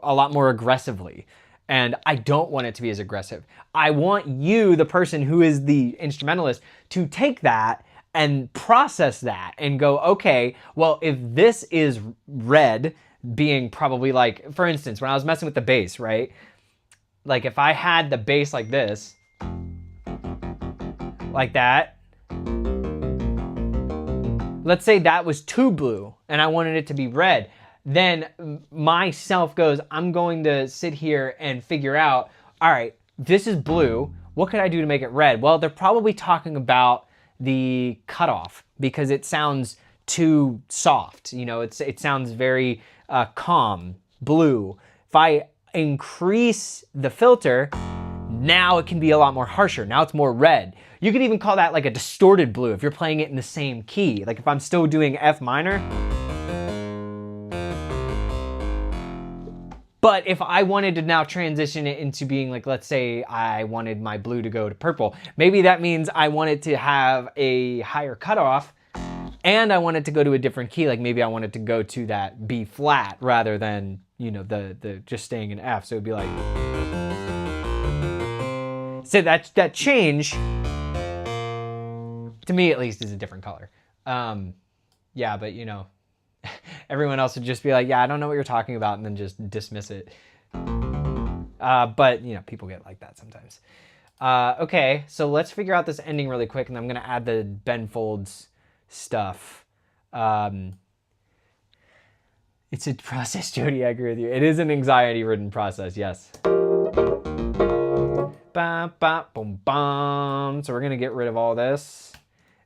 a lot more aggressively. And I don't want it to be as aggressive. I want you, the person who is the instrumentalist, to take that and process that and go, okay, well, if this is red, being probably like, for instance, when I was messing with the bass, right? Like if I had the bass like this, like that, let's say that was too blue and I wanted it to be red, then myself goes, I'm going to sit here and figure out, all right, this is blue. What could I do to make it red? Well, they're probably talking about the cutoff because it sounds too soft. You know, it sounds very calm, blue. If I increase the filter, now it can be a lot more harsher. Now it's more red. You could even call that like a distorted blue if you're playing it in the same key. Like if I'm still doing F minor. But if I wanted to now transition it into being like, let's say I wanted my blue to go to purple, maybe that means I want it to have a higher cutoff and I want it to go to a different key. Like maybe I want it to go to that B flat rather than, you know, the just staying in F. So it'd be like, so that change, to me at least, is a different color. Yeah, but you know, everyone else would just be like, yeah, I don't know what you're talking about, and then just dismiss it. But, you know, people get like that sometimes. Okay, so let's figure out this ending really quick, and I'm going to add the bend folds stuff. It's a process, Jody, I agree with you. It is an anxiety-ridden process, yes. Ba, ba, boom, bum. So we're going to get rid of all this.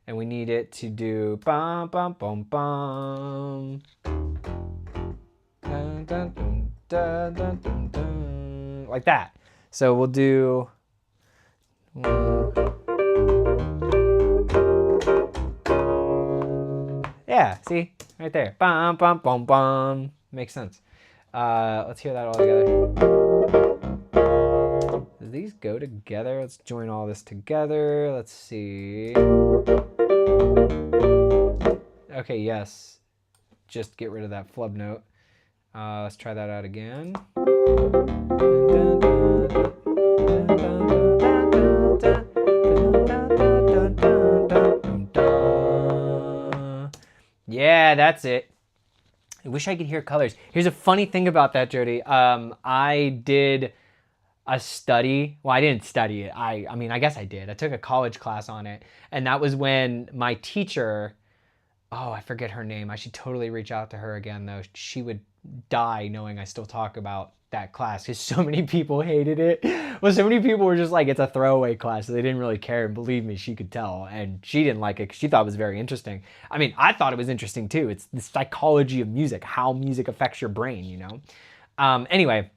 And we need it to do bum bum bum bum. Dun, dun, dun, dun, dun, dun, dun. Like that. So we'll do yeah, see? Right there. Bum bum bum bum. Makes sense. Let's hear that all together. Do these go together? Let's join all this together. Let's see. Okay, yes. Just get rid of that flub note. Let's try that out again. Yeah, that's it. I wish I could hear colors. Here's a funny thing about that, Jody. I did a study. Well, I didn't study it. I mean, I guess I did. I took a college class on it. And that was when my teacher, oh, I forget her name. I should totally reach out to her again, though. She would die knowing I still talk about that class because so many people hated it. Well, so many people were just like, it's a throwaway class. So they didn't really care. And believe me, she could tell. And she didn't like it because she thought it was very interesting. I mean, I thought it was interesting too. It's the psychology of music, how music affects your brain, you know? Anyway,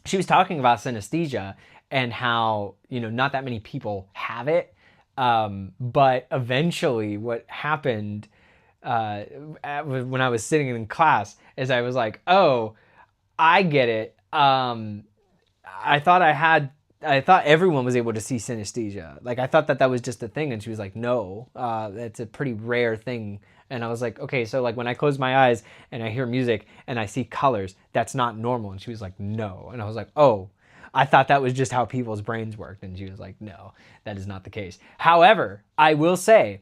she was talking about synesthesia and how, you know, not that many people have it. But eventually what happened when I was sitting in class is I was like, oh, I get it. I thought everyone was able to see synesthesia. Like, I thought that that was just a thing. And she was like, no, that's a pretty rare thing. And I was like, okay, so like when I close my eyes and I hear music and I see colors, that's not normal. And she was like, no. And I was like, oh, I thought that was just how people's brains worked. And she was like, no, that is not the case. However, I will say,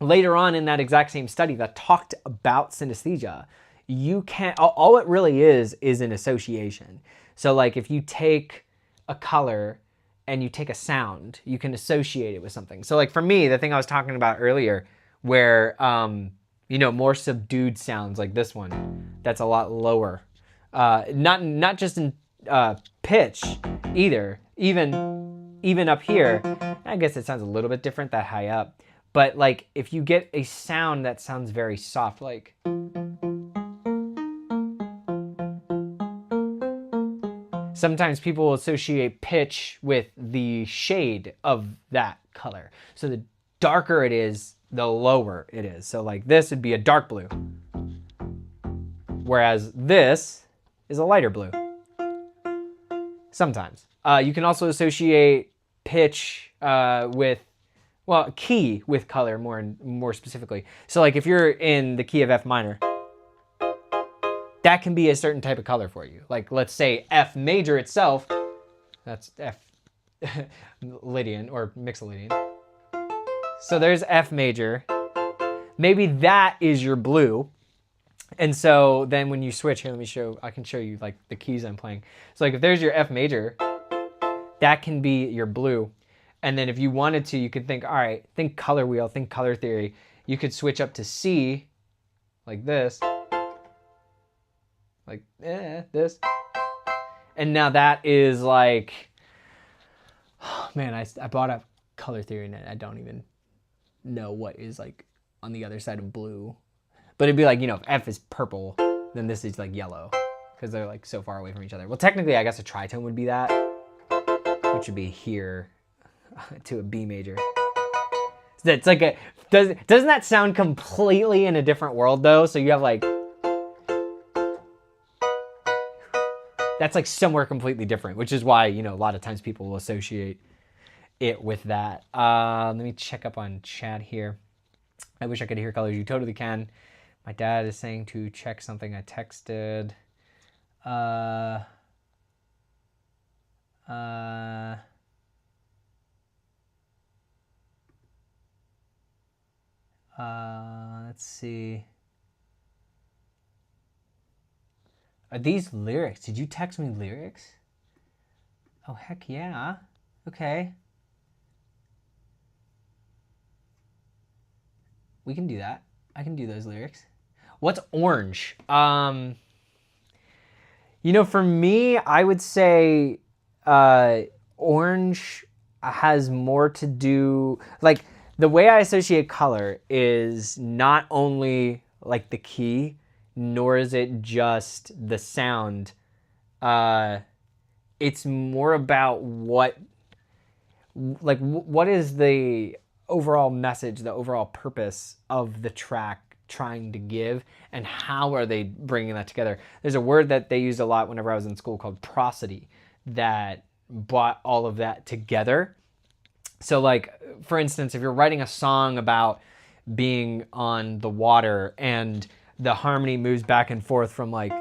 later on in that exact same study that talked about synesthesia, you can't, all it really is an association. So like if you take a color and you take a sound, you can associate it with something. So like for me, the thing I was talking about earlier where, you know, more subdued sounds like this one, that's a lot lower. Not just in pitch either, even up here, I guess it sounds a little bit different that high up. But like if you get a sound that sounds very soft, like sometimes people will associate pitch with the shade of that color. So the darker it is, the lower it is. So like this would be a dark blue, whereas this is a lighter blue. Sometimes. You can also associate pitch with, well, key with color more specifically. So like if you're in the key of F minor, that can be a certain type of color for you. Like let's say F major itself, that's F Lydian or Mixolydian. So there's F major. Maybe that is your blue. And so then when you switch, here, I can show you like the keys I'm playing. So like if there's your F major, that can be your blue. And then if you wanted to, you could think, all right, think color wheel, think color theory. You could switch up to C like this. Like this. And now that is like, oh man, I bought a color theory and I don't even know what is like on the other side of blue. But it'd be like, you know, if F is purple, then this is like yellow because they're like so far away from each other. Well, technically, I guess a tritone would be that, which would be here to a B major. It's like a, doesn't that sound completely in a different world though? So you have like, that's like somewhere completely different, which is why, you know, a lot of times people will associate it with that. Let me check up on chat here. I wish I could hear colors. You totally can. My dad is saying to check something I texted. Let's see. Are these lyrics? Did you text me lyrics? Oh, heck yeah. Okay. We can do that. I can do those lyrics. What's orange? You know, for me, I would say orange has more to do, like the way I associate color is not only like the key, nor is it just the sound. It's more about what is the overall message, the overall purpose of the track trying to give, and how are they bringing that together. There's a word that they used a lot whenever I was in school called prosody that brought all of that together. So like, for instance, if you're writing a song about being on the water and the harmony moves back and forth from like,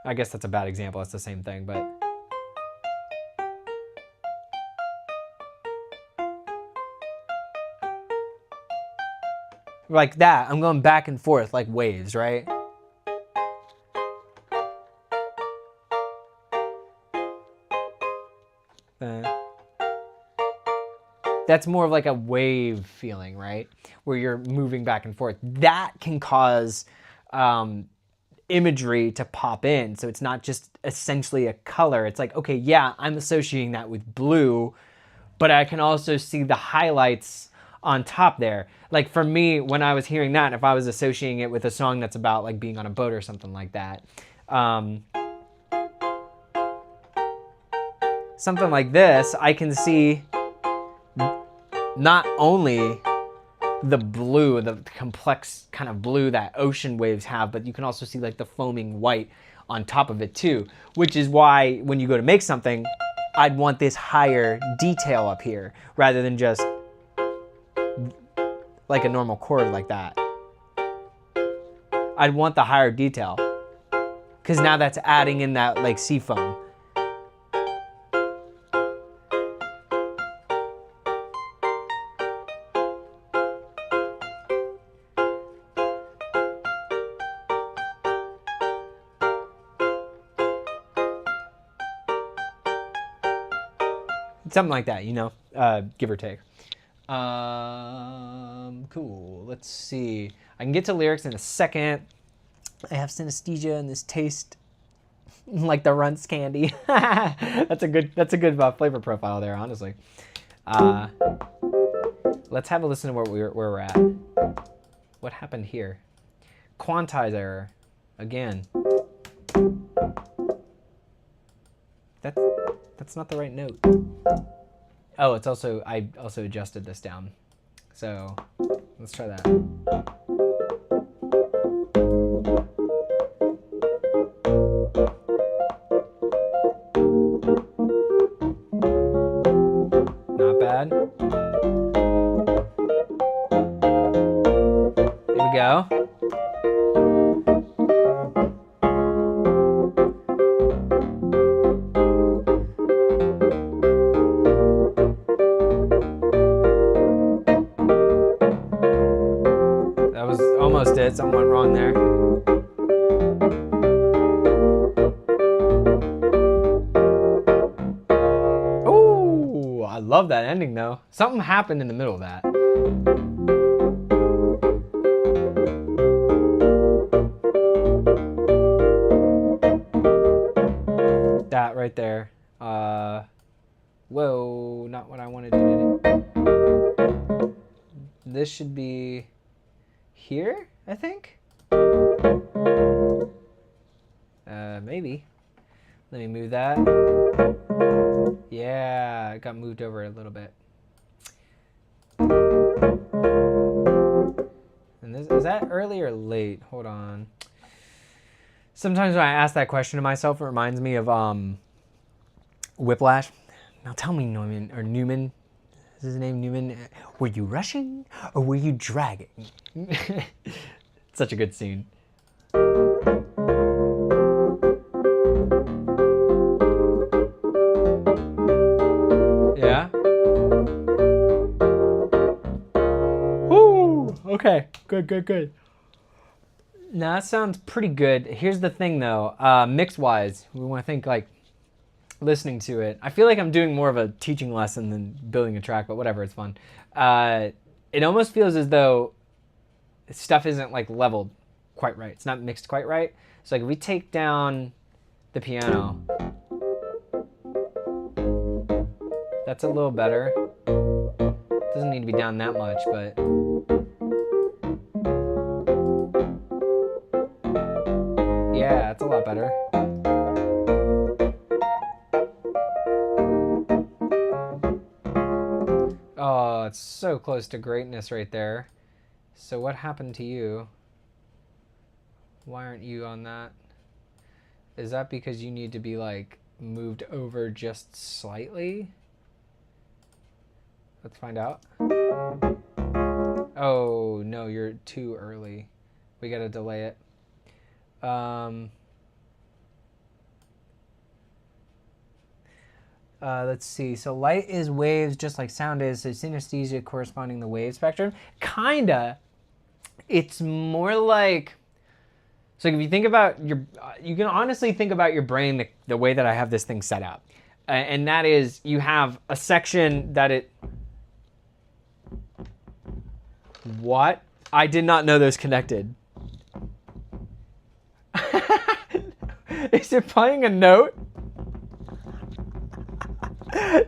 I guess that's a bad example, it's the same thing, but like that, I'm going back and forth like waves, right? That's more of like a wave feeling, right? Where you're moving back and forth. That can cause imagery to pop in. So it's not just essentially a color. It's like, okay, yeah, I'm associating that with blue, but I can also see the highlights on top there. Like for me, when I was hearing that, if I was associating it with a song that's about like being on a boat or something like that, something like this, I can see not only the blue, the complex kind of blue that ocean waves have, but you can also see like the foaming white on top of it too, which is why when you go to make something, I'd want this higher detail up here rather than just like a normal chord like that. I'd want the higher detail because now that's adding in that like sea foam. Something like that, you know, give or take. Cool. Let's see. I can get to lyrics in a second. I have synesthesia and this taste like the Runts candy. That's a good flavor profile there, honestly. Let's have a listen to where we're at. What happened here? Quantize error again. That's not the right note. Oh, it's also, I also adjusted this down. So let's try that. Not bad. Here we go. Almost did. Something went wrong there. Ooh, I love that ending though. Something happened in the middle of that. That right there. Whoa, not what I wanted to do. This should be here, I think? Maybe. Let me move that. Yeah, it got moved over a little bit. And this, is that early or late? Hold on. Sometimes when I ask that question to myself, it reminds me of Whiplash. Now tell me, Newman. Is his name Newman? Were you rushing or were you dragging? Such a good scene. Yeah? Woo! Okay, good. Now that sounds pretty good. Here's the thing though, mix-wise, we want to think like listening to it. I feel like I'm doing more of a teaching lesson than building a track, but whatever, it's fun. It almost feels as though stuff isn't like leveled quite right. It's not mixed quite right. So like if we take down the piano, that's a little better. Doesn't need to be down that much, but yeah, it's a lot better. Oh, it's so close to greatness right there. So what happened to you? Why aren't you on that? Is that because you need to be like moved over just slightly? Let's find out. Oh, no, you're too early. We gotta delay it. Let's see. So light is waves just like sound is. So synesthesia corresponding the wave spectrum. Kinda. It's more like... So if you think about your... you can honestly think about your brain the way that I have this thing set up. And that is you have a section that it... What? I did not know those connected. Is it playing a note?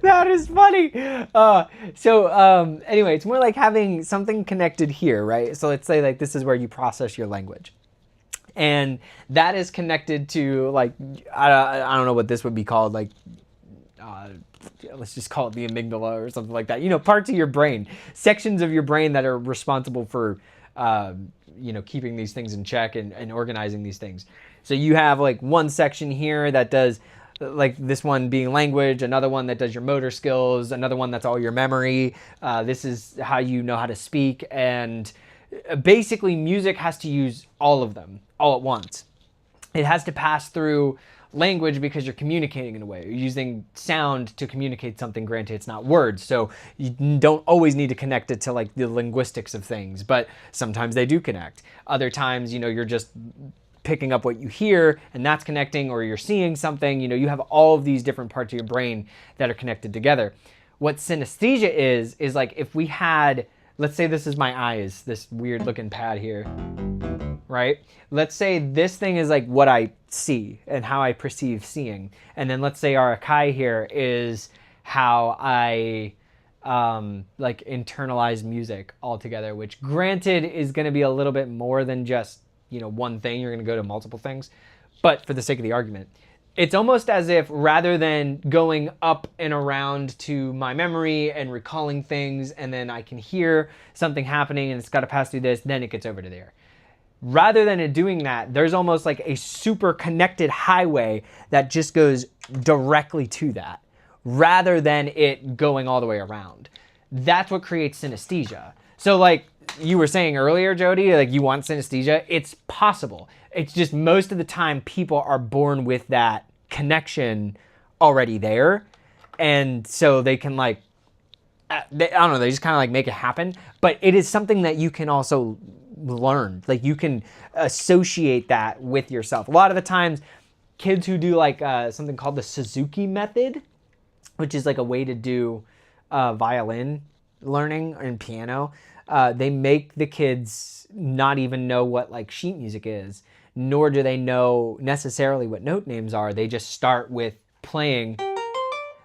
That is funny. Anyway, it's more like having something connected here, right? So let's say like this is where you process your language. And that is connected to like, I don't know what this would be called, like, let's just call it the amygdala or something like that. You know, parts of your brain, sections of your brain that are responsible for, keeping these things in check and organizing these things. So you have like one section here that does like this one being language, another one that does your motor skills, another one that's all your memory. This is how you know how to speak. And basically music has to use all of them all at once. It has to pass through language because you're communicating in a way. You're using sound to communicate something. Granted, it's not words, so you don't always need to connect it to like the linguistics of things, but sometimes they do connect. Other times, you're just picking up what you hear and that's connecting, or you're seeing something. You have all of these different parts of your brain that are connected together. What synesthesia is like if we had, let's say this is my eyes, this weird looking pad here, right? Let's say this thing is like what I see and how I perceive seeing. And then let's say our Akai here is how I like internalize music altogether, which granted is going to be a little bit more than just, one thing. You're going to go to multiple things. But for the sake of the argument, it's almost as if rather than going up and around to my memory and recalling things, and then I can hear something happening and it's got to pass through this, then it gets over to there. Rather than it doing that, there's almost like a super connected highway that just goes directly to that, rather than it going all the way around. That's what creates synesthesia. So like you were saying earlier, Jody, like you want synesthesia, it's possible. It's just most of the time people are born with that connection already there. And so they can like, I don't know, they just kind of like make it happen. But it is something that you can also learn. Like you can associate that with yourself. A lot of the times kids who do like something called the Suzuki method, which is like a way to do violin learning and piano, they make the kids not even know what like sheet music is, nor do they know necessarily what note names are. They just start with playing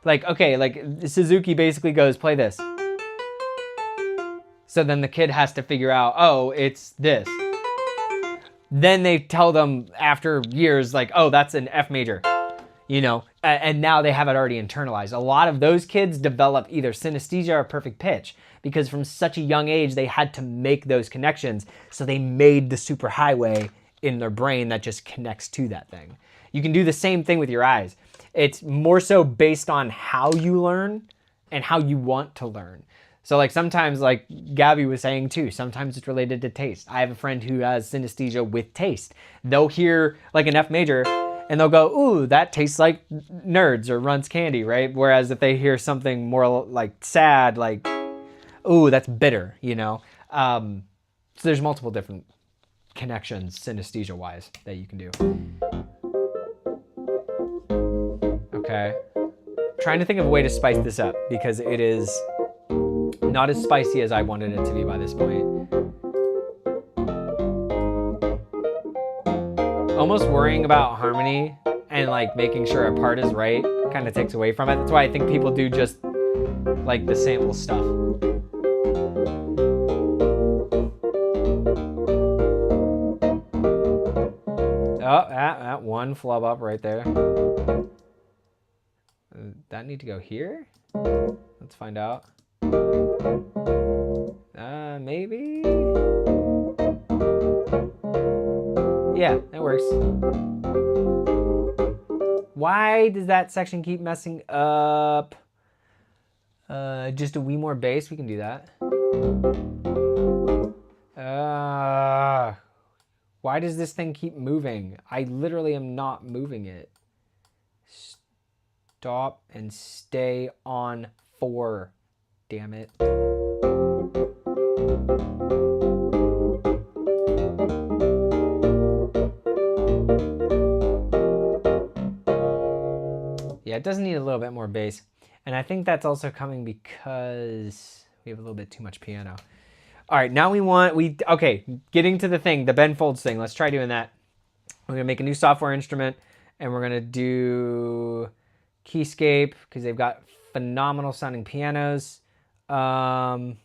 like, okay, like Suzuki basically goes, play this. So then the kid has to figure out, oh, it's this. Then they tell them after years, like, oh, that's an F major, and now they have it already internalized. A lot of those kids develop either synesthesia or perfect pitch because from such a young age, they had to make those connections. So they made the superhighway in their brain that just connects to that thing. You can do the same thing with your eyes. It's more so based on how you learn and how you want to learn. So like sometimes, like Gabby was saying too, sometimes it's related to taste. I have a friend who has synesthesia with taste. They'll hear like an F major and they'll go, ooh, that tastes like Nerds or Runts Candy, right? Whereas if they hear something more like sad, like, ooh, that's bitter, So there's multiple different connections synesthesia-wise that you can do. Okay. Trying to think of a way to spice this up because it is not as spicy as I wanted it to be by this point. Almost worrying about harmony and like making sure a part is right kind of takes away from it. That's why I think people do just like the sample stuff. Oh, that one flub up right there. That need to go here? Let's find out. Maybe? Yeah, that works. Why does that section keep messing up? Just a wee more bass, we can do that. Why does this thing keep moving? I literally am not moving it. Stop and stay on 4. Damn it. Yeah, it does need a little bit more bass. And I think that's also coming because we have a little bit too much piano. All right, now okay, getting to the thing, the Ben Folds thing. Let's try doing that. We're gonna make a new software instrument And we're gonna do Keyscape because they've got phenomenal sounding pianos. Someone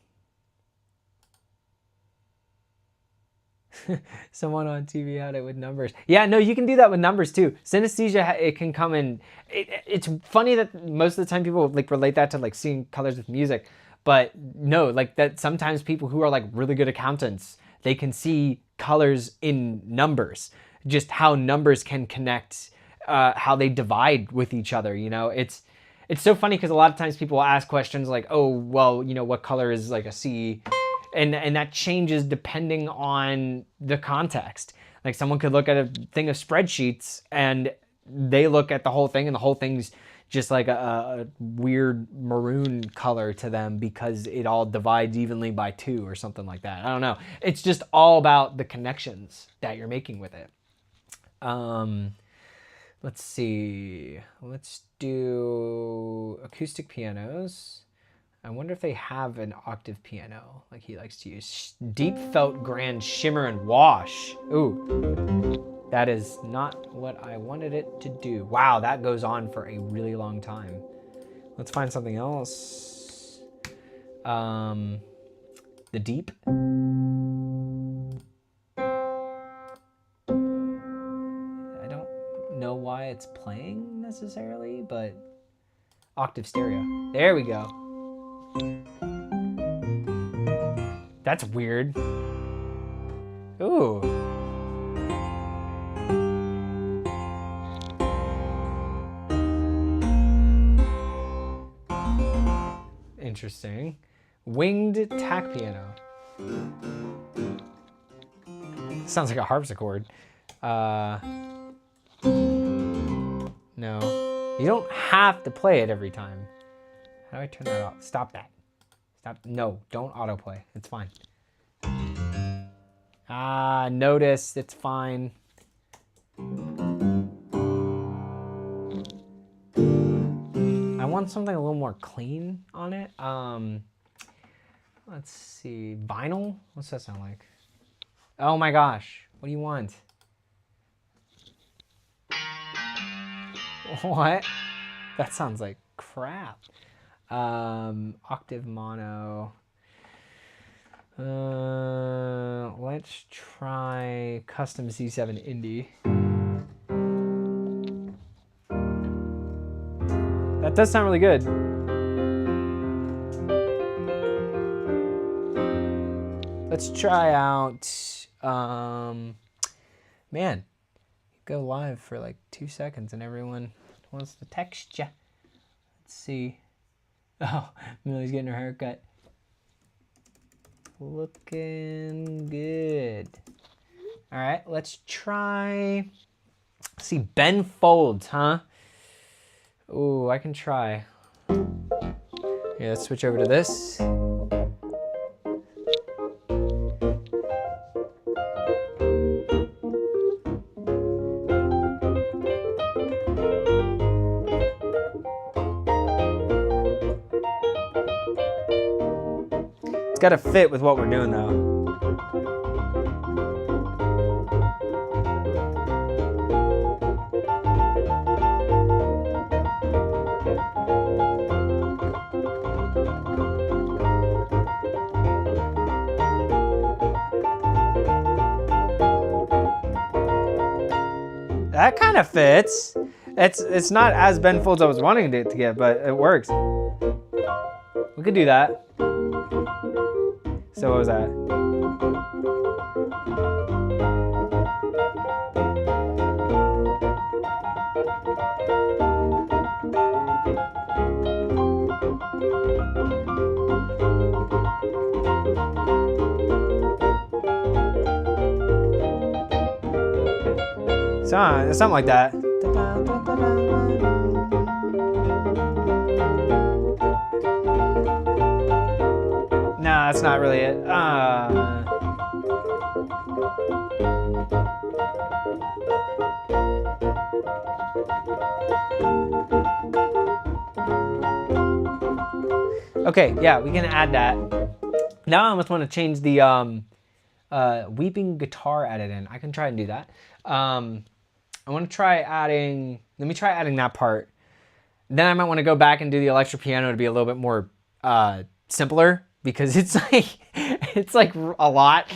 on TV had it with numbers. Yeah, no, you can do that with numbers too. Synesthesia, it can come in. It's funny that most of the time people like relate that to like seeing colors with music, but no, like that sometimes people who are like really good accountants, they can see colors in numbers, just how numbers can connect, how they divide with each other. You know, it's so funny because a lot of times people will ask questions like, oh, well, you know, what color is like a C? And that changes depending on the context. Like someone could look at a thing of spreadsheets and they look at the whole thing and the whole thing's just like a weird maroon color to them because it all divides evenly by 2 or something like that. I don't know. It's just all about the connections that you're making with it. Let's see. Let's do acoustic pianos. I wonder if they have an octave piano like he likes to use. Deep felt grand shimmer and wash. Ooh, that is not what I wanted it to do. Wow, that goes on for a really long time. Let's find something else. The deep. I don't know why it's playing necessarily, but octave stereo. There we go. That's weird. Ooh. Interesting. Winged tack piano. Sounds like a harpsichord. No. You don't have to play it every time. How do I turn that off? Stop that. Stop. No, don't autoplay. It's fine. Notice. It's fine. I want something a little more clean on it. Let's see. Vinyl? What's that sound like? Oh my gosh. What do you want? What? That sounds like crap. Octave mono. Let's try custom C7 indie. That does sound really good. Let's try out, man, go live for like 2 seconds and everyone wants to text ya. Let's see. Oh, Millie's getting her haircut. Looking good. All right, let's try. Let's see, Ben Folds, huh? Ooh, I can try. Yeah, let's switch over to this. It's got to fit with what we're doing, though. That kind of fits. It's not as Ben Folds I was wanting it to get, but it works. We could do that. So what was that? Something like that. No, that's not really it. Okay, yeah, we can add that. Now I almost want to change the weeping guitar edit in. I can try and do that. I want to try adding, let me try adding that part. Then I might want to go back and do the electric piano to be a little bit more simpler, because it's like a lot.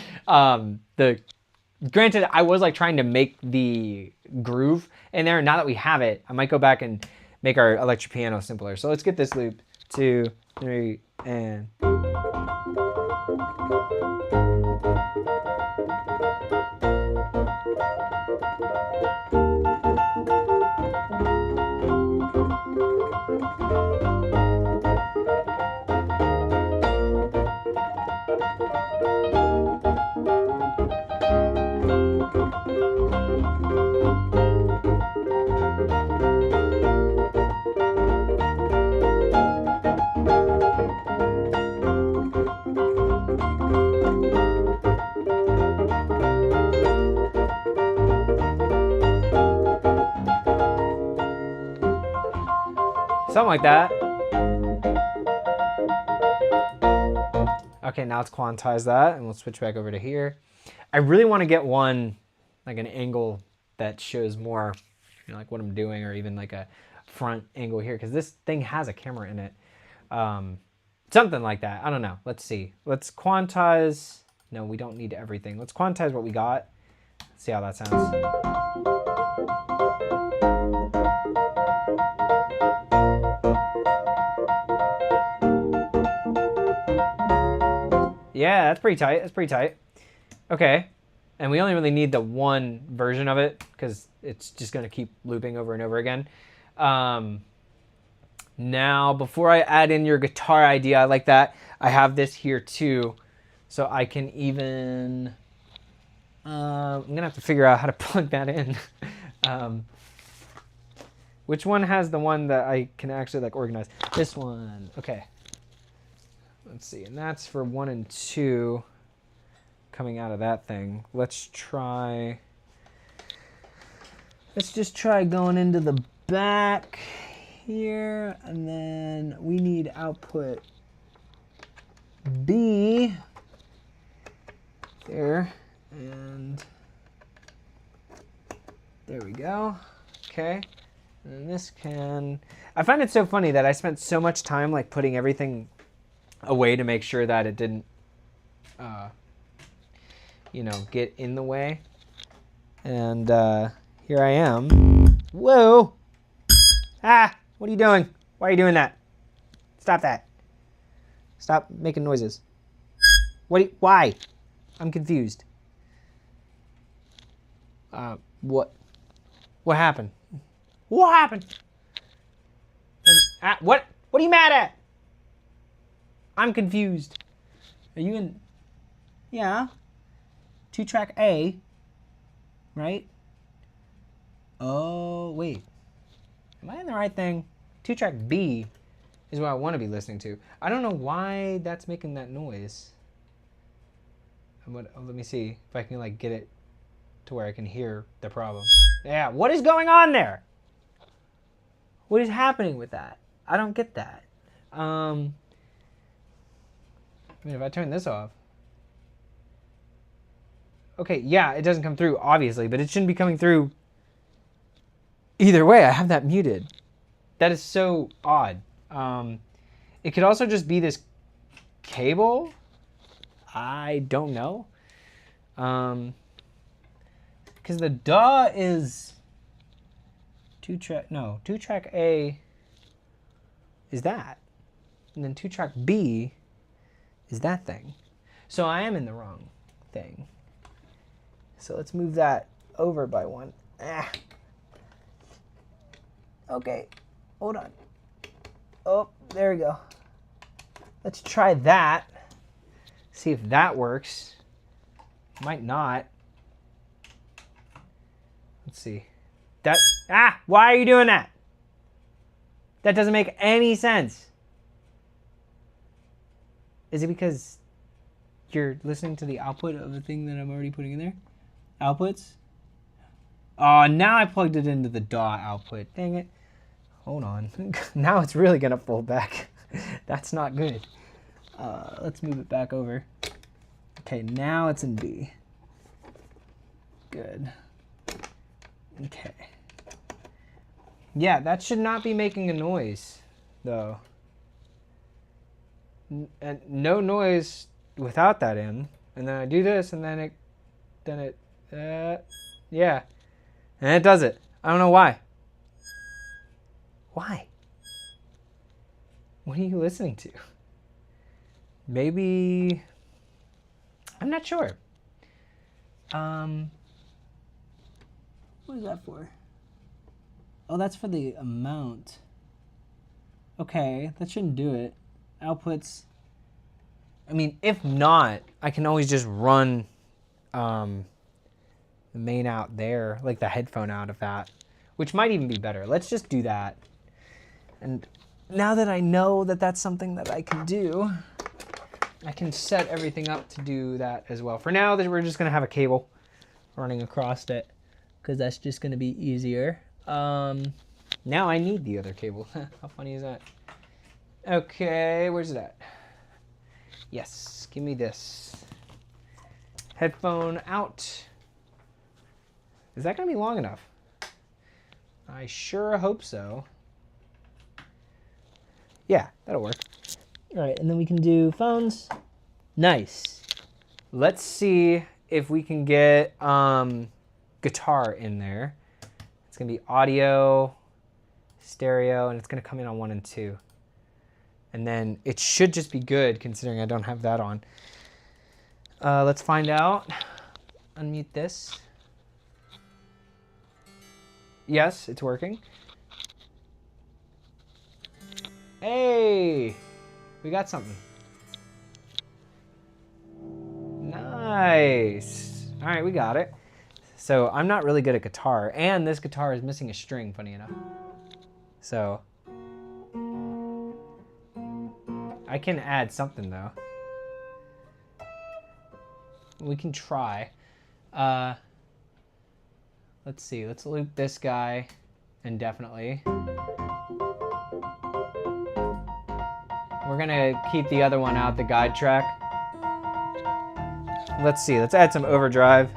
Granted, I was like trying to make the groove in there. Now that we have it, I might go back and make our electric piano simpler. So let's get this loop. 2, 3, and... Something like that. Okay, now let's quantize that, and we'll switch back over to here. I really want to get one, like an angle that shows more, you know, like what I'm doing, or even like a front angle here, because this thing has a camera in it. Something like that. I don't know. Let's see. Let's quantize. No, we don't need everything. Let's quantize what we got. Let's see how that sounds. Yeah, that's pretty tight. That's pretty tight. Okay. And we only really need the one version of it, because it's just going to keep looping over and over again. Now, before I add in your guitar idea, I like that. I have this here too. So I can even... I'm going to have to figure out how to plug that in. Which one has the one that I can actually like organize? This one. Okay. Let's see, and that's for 1 and 2 coming out of that thing. Let's just try going into the back here, and then we need output B there, and there we go. Okay, and this can, I find it so funny that I spent so much time like putting everything away to make sure that it didn't, you know, get in the way. And here I am. Whoa! Ah! What are you doing? Why are you doing that? Stop that. Stop making noises. Why? I'm confused. What happened? What happened? What are you mad at? I'm confused. Are you in? Yeah. 2-track A, right? Oh, wait. Am I in the right thing? 2-track B is what I want to be listening to. I don't know why that's making that noise. Let me see if I can like get it to where I can hear the problem. Yeah, what is going on there? What is happening with that? I don't get that. I mean, if I turn this off. Okay, yeah, it doesn't come through, obviously, but it shouldn't be coming through either way. I have that muted. That is so odd. It could also just be this cable. I don't know. Because the DAW is 2-track A is that. And then 2-track B is that thing. So I am in the wrong thing. So let's move that over by 1. Okay, hold on. Oh, there we go. Let's try that. See if that works. Might not. Let's see. Why are you doing that? That doesn't make any sense. Is it because you're listening to the output of the thing that I'm already putting in there? Outputs? Oh, now I plugged it into the DAW output. Dang it. Hold on. Now it's really going to fold back. That's not good. Let's move it back over. Okay, now it's in B. Good. Okay. Yeah, that should not be making a noise, though. And no noise without that in. And then I do this, and then yeah. And it does it. I don't know why. Why? What are you listening to? Maybe, I'm not sure. What is that for? Oh, that's for the amount. Okay, that shouldn't do it. Outputs. I mean, if not, I can always just run the main out there, like the headphone out of that, which might even be better. Let's just do that. And now that I know that that's something that I can do, I can set everything up to do that as well. For now, we're just going to have a cable running across it because that's just going to be easier. Now I need the other cable. How funny is that? Okay, where's it at? Yes, give me this. Headphone out. Is that going to be long enough? I sure hope so. Yeah, that'll work. All right, and then we can do phones. Nice. Let's see if we can get guitar in there. It's going to be audio, stereo, and it's going to come in on 1 and 2. And then it should just be good considering I don't have that on. Let's find out. Unmute this. Yes, it's working. Hey, we got something. Nice. All right, we got it. So I'm not really good at guitar, and this guitar is missing a string, funny enough. So I can add something though. We can try. Let's see, let's loop this guy indefinitely. We're gonna keep the other one out, the guide track. Let's see, let's add some overdrive.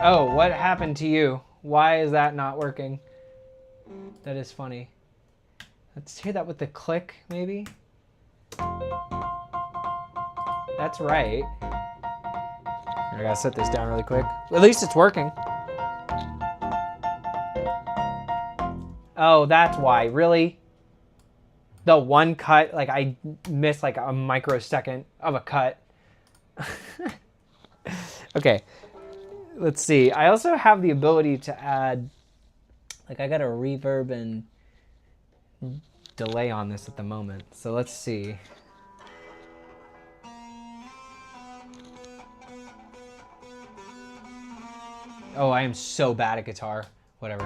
Oh, what happened to you? Why is that not working? That is funny. Let's hear that with the click, maybe? That's right. I gotta set this down really quick. At least it's working. Oh, that's why. Really? The one cut, like I missed like a microsecond of a cut. Okay. Let's see. I also have the ability to add, like I got a reverb and delay on this at the moment. So let's see. Oh, I am so bad at guitar. Whatever.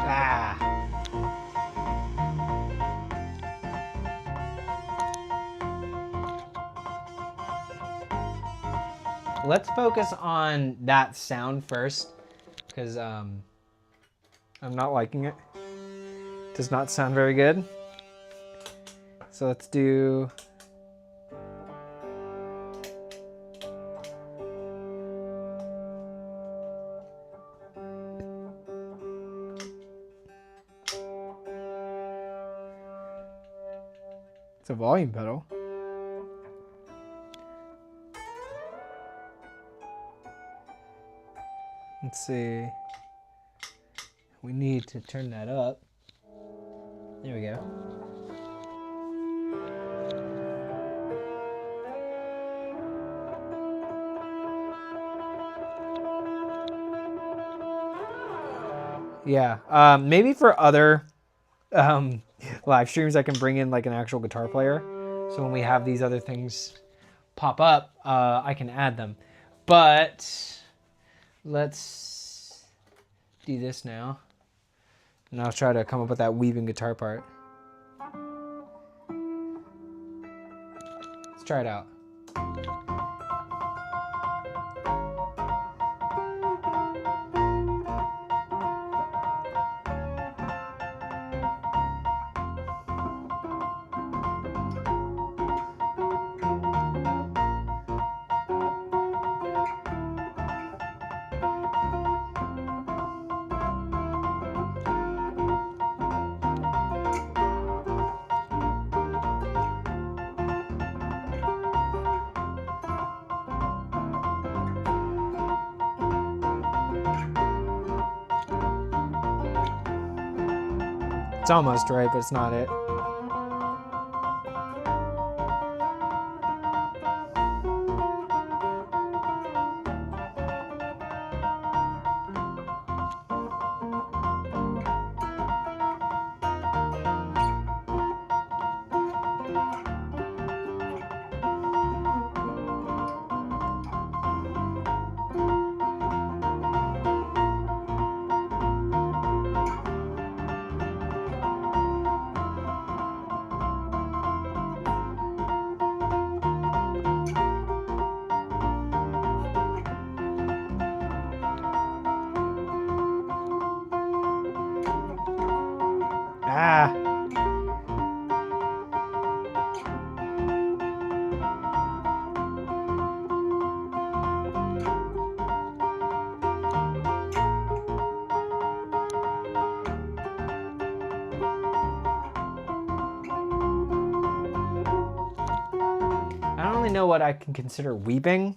Ah. Let's focus on that sound first, because I'm not liking it. Does not sound very good. So let's do... It's a volume pedal. Let's see. We need to turn that up. There we go. Yeah. Maybe for other live streams, I can bring in like an actual guitar player. So when we have these other things pop up, I can add them. But let's do this now. And I'll try to come up with that weaving guitar part. Let's try it out. It's almost right, but it's not it. Ah. I don't really know what I can consider weeping.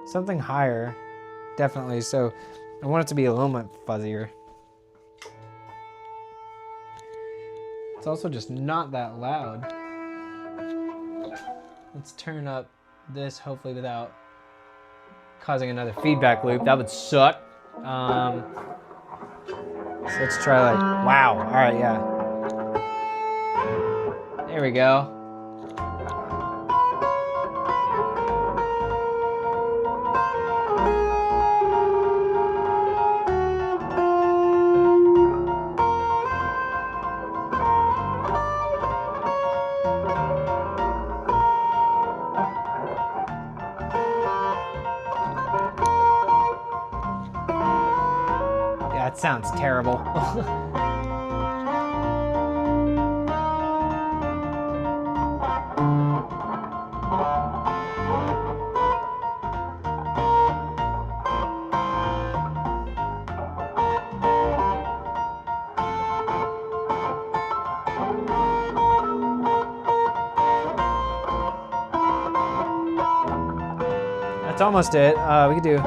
Something higher, definitely. So I want it to be a little bit fuzzier. It's also just not that loud. Let's turn up this, hopefully without causing another feedback loop. That would suck. So let's try like, wow. All right, yeah. There we go. That sounds terrible. That's almost it. We could do.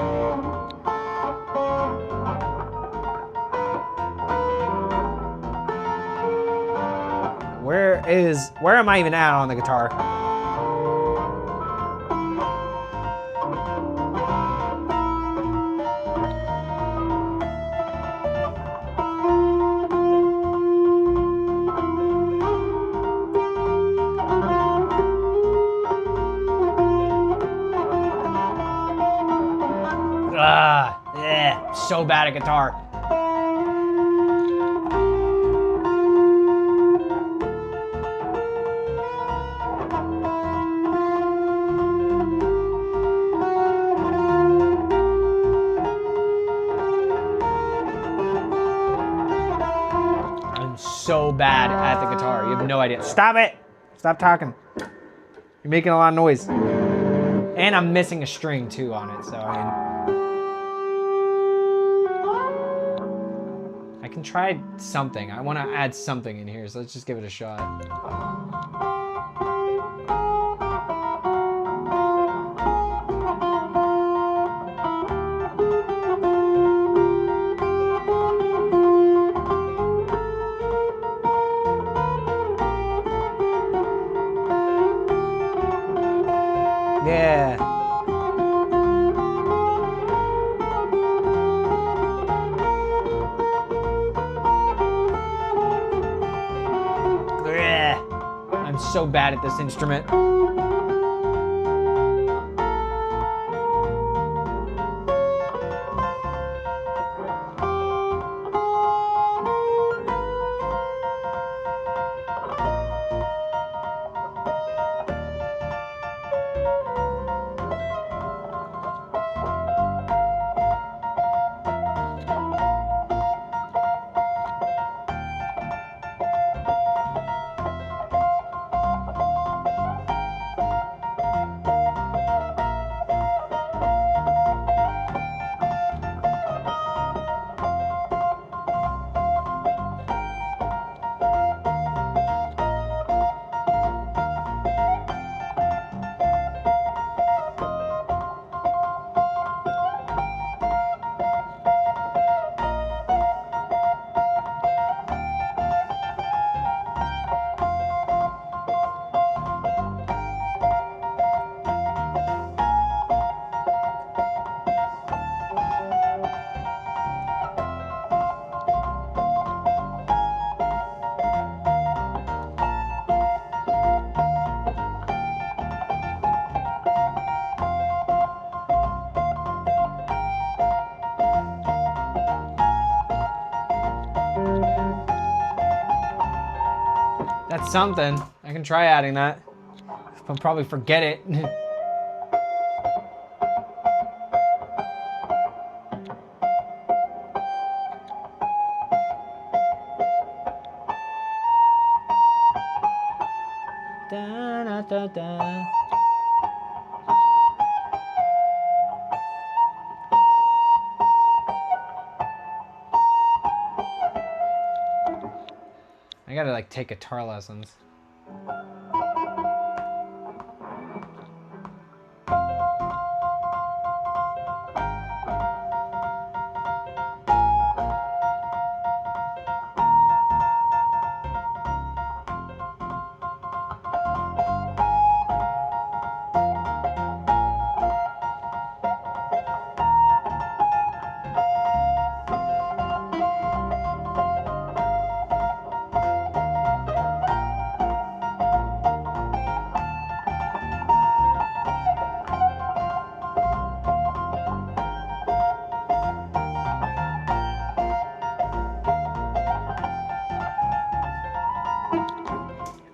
Where am I even at on the guitar? Yeah, so bad at guitar. So bad at the guitar. You have no idea. Stop it! Stop talking. You're making a lot of noise. And I'm missing a string too on it, so I can try something. I want to add something in here, so let's just give it a shot. Yeah. so bad at this instrument. That's something. I can try adding that. I'll probably forget it. Da, da, da, da. I gotta like take guitar lessons.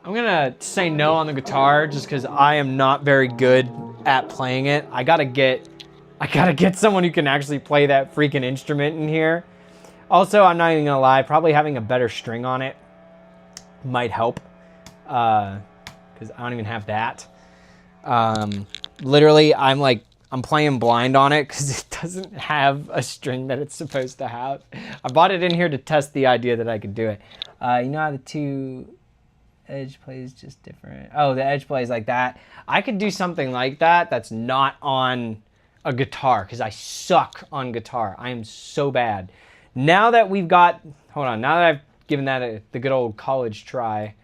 I'm gonna say no on the guitar just because I am not very good at playing it. I gotta get someone who can actually play that freaking instrument in here. Also, I'm not even gonna lie, probably having a better string on it might help, because I don't even have that. Literally, I'm playing blind on it because it doesn't have a string that it's supposed to have. I bought it in here to test the idea that I could do it. You know how the two edge plays just different. Oh, the edge plays like that. I could do something like that that's not on a guitar because I suck on guitar. I am so bad. Now that we've got, hold on, now that I've given that the good old college try,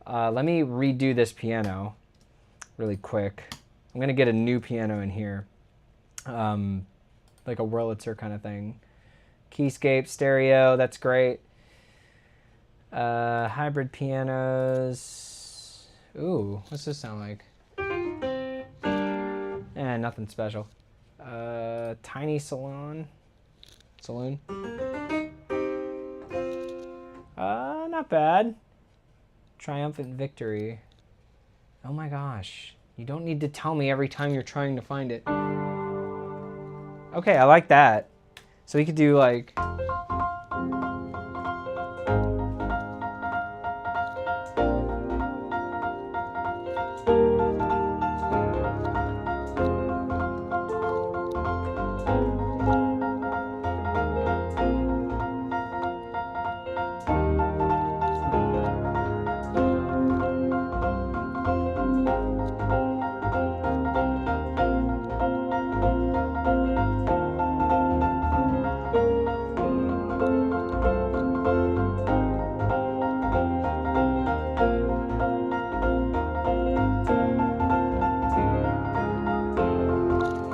let me redo this piano really quick. I'm gonna get a new piano in here, like a Wurlitzer kind of thing. Keyscape, stereo, that's great. Hybrid pianos. Ooh, what's this sound like? Nothing special. Tiny Saloon. Not bad. Triumphant Victory. Oh my gosh. You don't need to tell me every time you're trying to find it. Okay, I like that. So we could do like...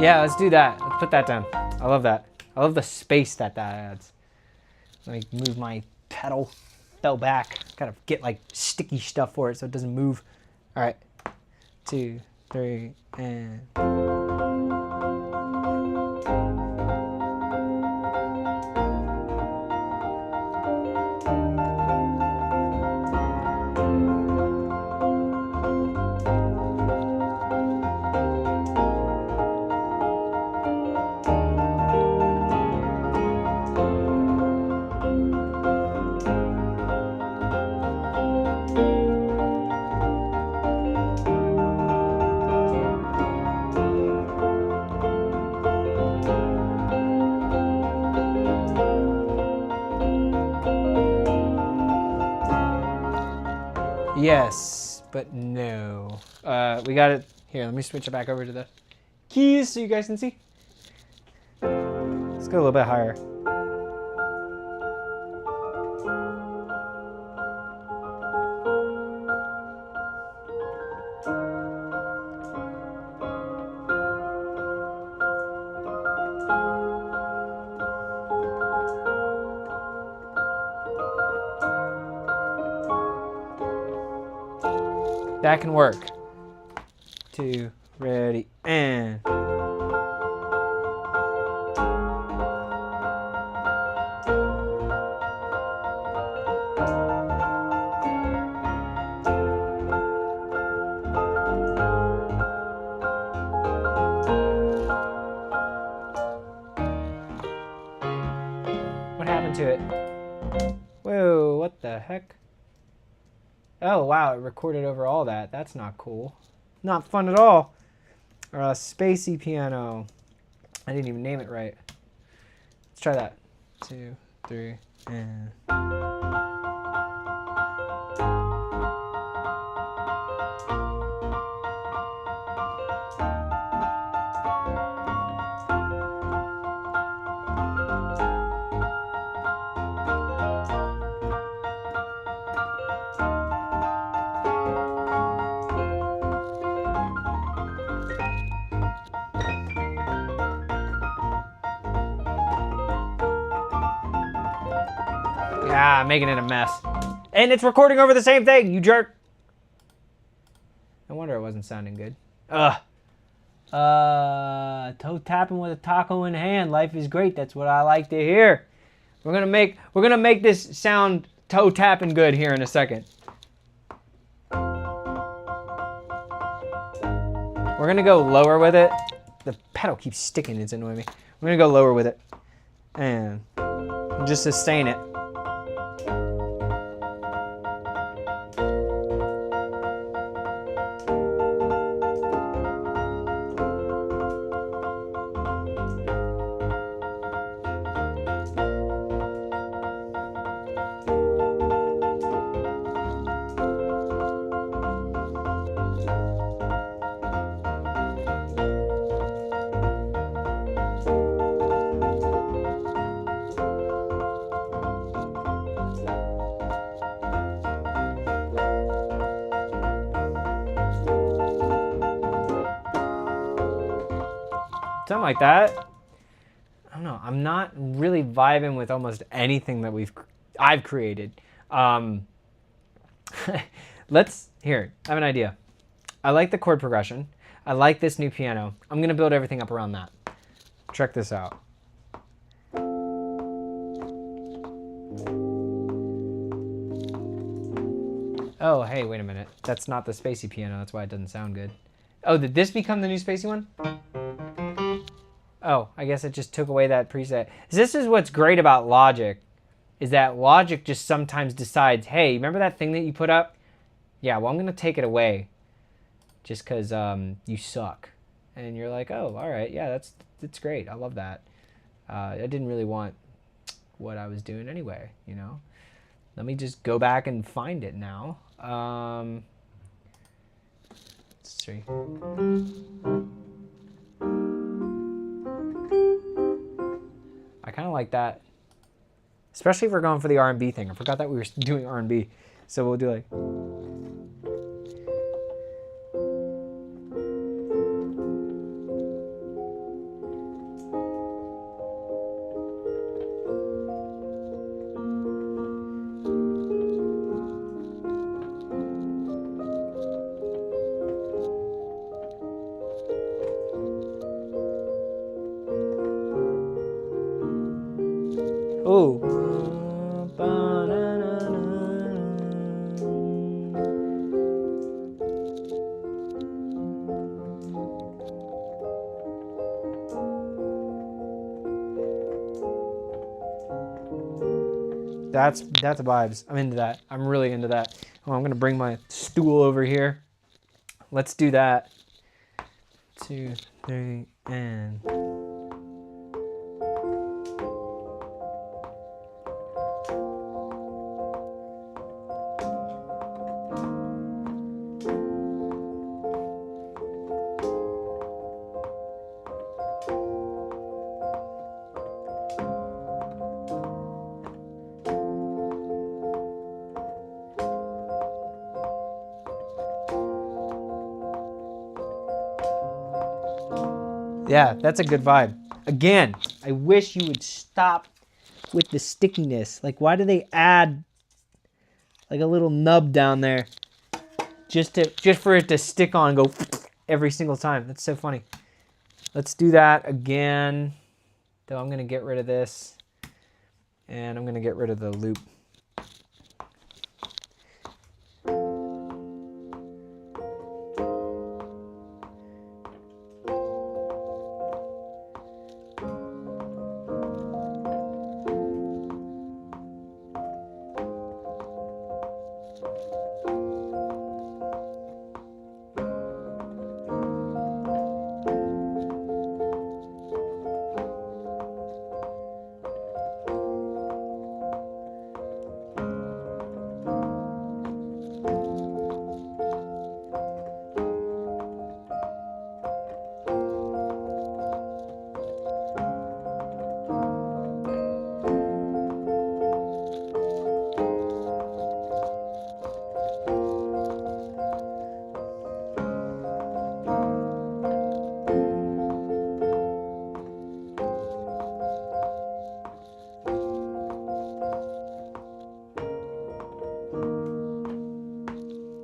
Yeah, let's do that. Let's put that down. I love that. I love the space that adds. Let me move my pedal. Fell back. Gotta get like sticky stuff for it so it doesn't move. All right, 2, 3, and. Yes, but no. We got it. Here, let me switch it back over to the keys so you guys can see. Let's go a little bit higher. That can work. 2, ready, and. What happened to it? Whoa, what the heck? Oh, wow, it recorded over all that. That's not cool. Not fun at all. Spacey piano. I didn't even name it right. Let's try that. 2, 3, and. Yeah, making it a mess. And it's recording over the same thing, you jerk. No wonder it wasn't sounding good. Toe tapping with a taco in hand. Life is great. That's what I like to hear. We're gonna make this sound toe tapping good here in a second. We're gonna go lower with it. The pedal keeps sticking, it's annoying me. We're gonna go lower with it. And just sustain it. Something like that. I don't know. I'm not really vibing with almost anything that I've created. Here, I have an idea. I like the chord progression. I like this new piano. I'm gonna build everything up around that. Check this out. Oh, hey, wait a minute. That's not the spacey piano. That's why it doesn't sound good. Oh, did this become the new spacey one? Oh, I guess it just took away that preset. This is what's great about Logic, is that Logic just sometimes decides, hey, remember that thing that you put up? Yeah, well, I'm going to take it away just because you suck. And you're like, oh, all right, yeah, that's great. I love that. I didn't really want what I was doing anyway, you know? Let me just go back and find it now. Let's see. I kind of like that, especially if we're going for the R&B thing. I forgot that we were doing R&B, so we'll do like. That's vibes. I'm into that. I'm really into that. Oh, I'm gonna bring my stool over here. Let's do that. 2, 3, and... Yeah, that's a good vibe. Again, I wish you would stop with the stickiness. Like, why do they add like a little nub down there just for it to stick on and go every single time? That's so funny. Let's do that again. Though I'm gonna get rid of this, and I'm gonna get rid of the loop.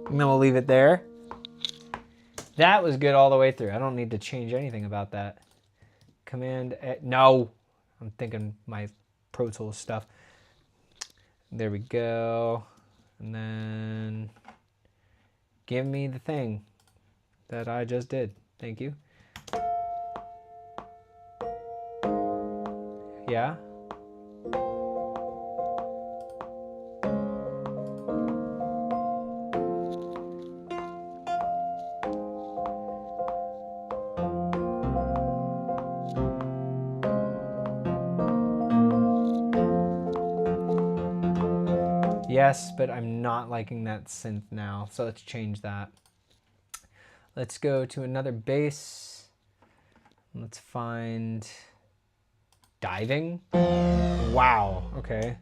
And then we'll leave it there. That was good all the way through. I don't need to change anything about that. Command, no. I'm thinking my Pro Tools stuff. There we go. And then give me the thing that I just did. Thank you. Yeah. Yes, but I'm not liking that synth now, so let's change that. Let's go to another bass. Let's find diving. Wow, okay.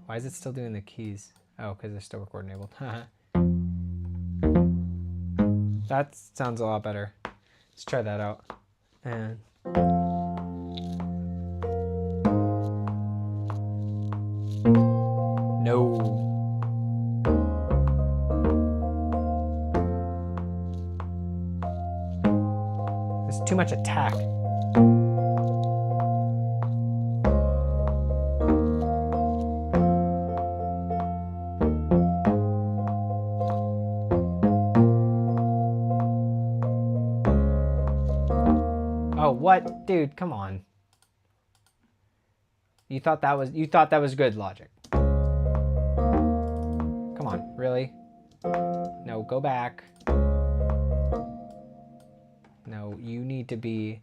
Why is it still doing the keys? Oh, because they're still record enabled. That sounds a lot better. Let's try that out. And no. There's too much attack. Oh, what? Dude, come on. You thought that was good, Logic. Come on, really? No, go back. No, you need to be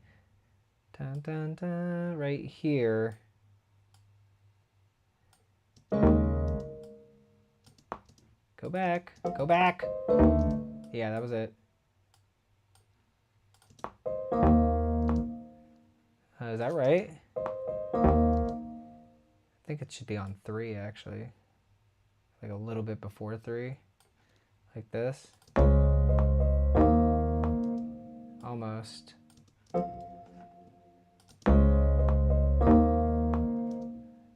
dun, dun, dun, right here. Go back. Go back. Yeah, that was it. Is that right? I think it should be on 3, actually. Like a little bit before 3. Like this. Almost.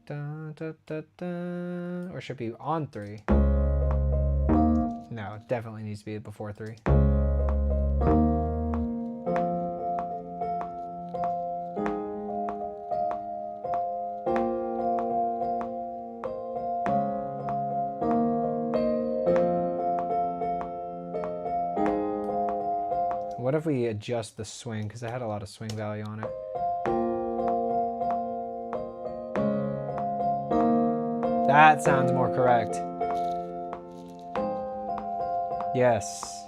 Dun, dun, dun, dun. Or should it be on 3? No, it definitely needs to be before 3. What if we adjust the swing? Because I had a lot of swing value on it. That sounds more correct. Yes.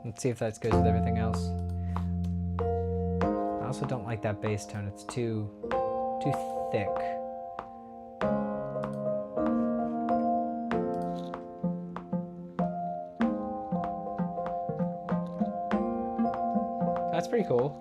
Let's see if that goes with everything else. I also don't like that bass tone. It's too thick. That's pretty cool.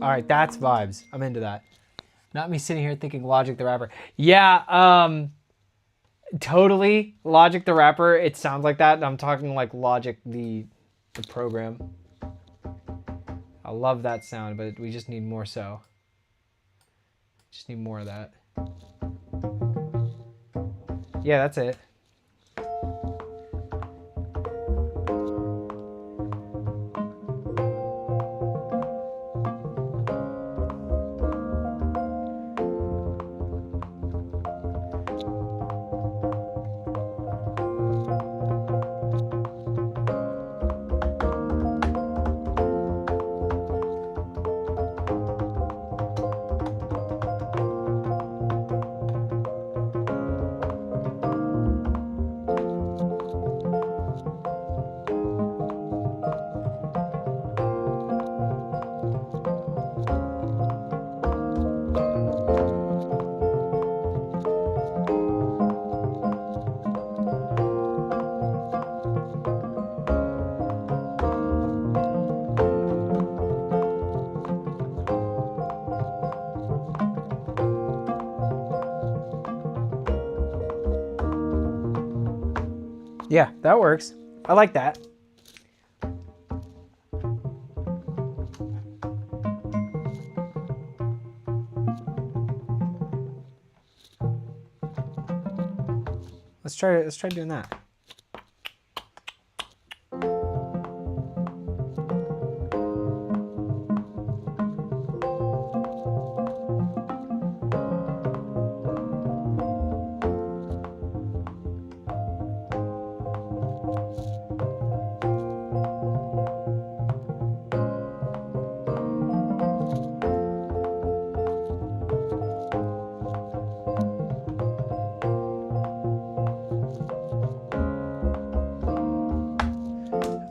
All right, that's vibes. I'm into that. Not me sitting here thinking Logic the Rapper. Yeah, totally Logic the Rapper. It sounds like that. I'm talking like Logic the program. I love that sound, but we just need more so. Just need more of that. Yeah, that's it. Yeah, that works. I like that. Let's try doing that.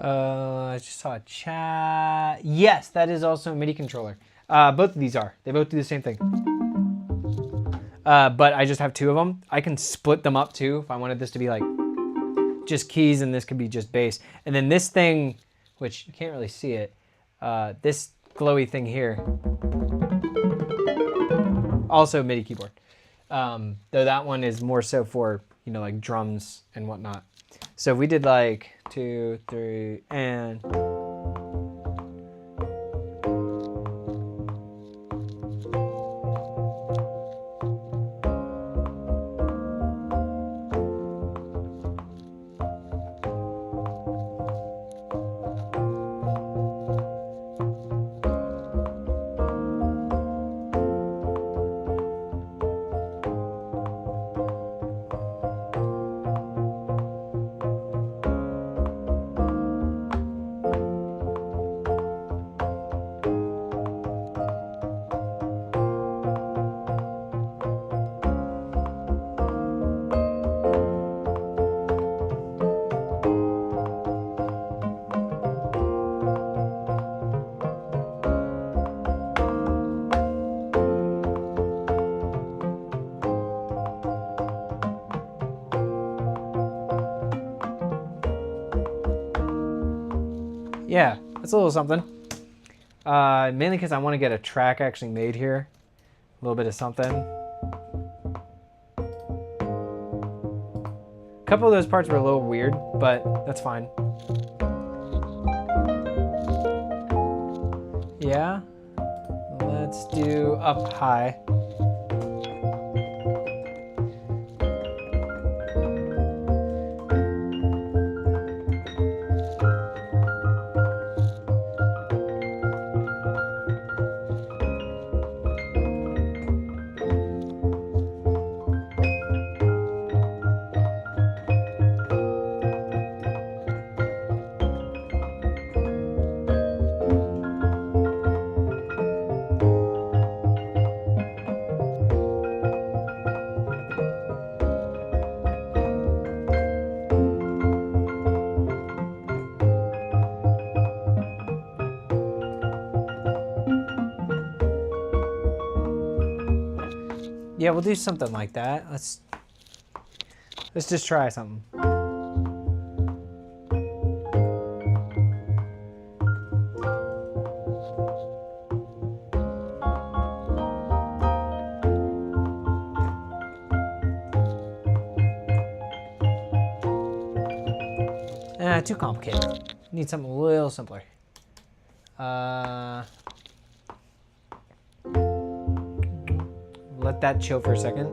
I just saw a chat. Yes, that is also a MIDI controller. Both of these are. They both do the same thing. But I just have two of them. I can split them up too if I wanted this to be like just keys and this could be just bass. And then this thing, which you can't really see it, this glowy thing here, also MIDI keyboard. Though that one is more so for, you know, like drums and whatnot. So if we did like 2, 3, and yeah, that's a little something. Mainly because I want to get a track actually made here. A little bit of something. couple of those parts were a little weird, but that's fine. Yeah. Let's do up high. Yeah, we'll do something like that. Let's just try something. Too complicated. Need something a little simpler. Let that chill for a second.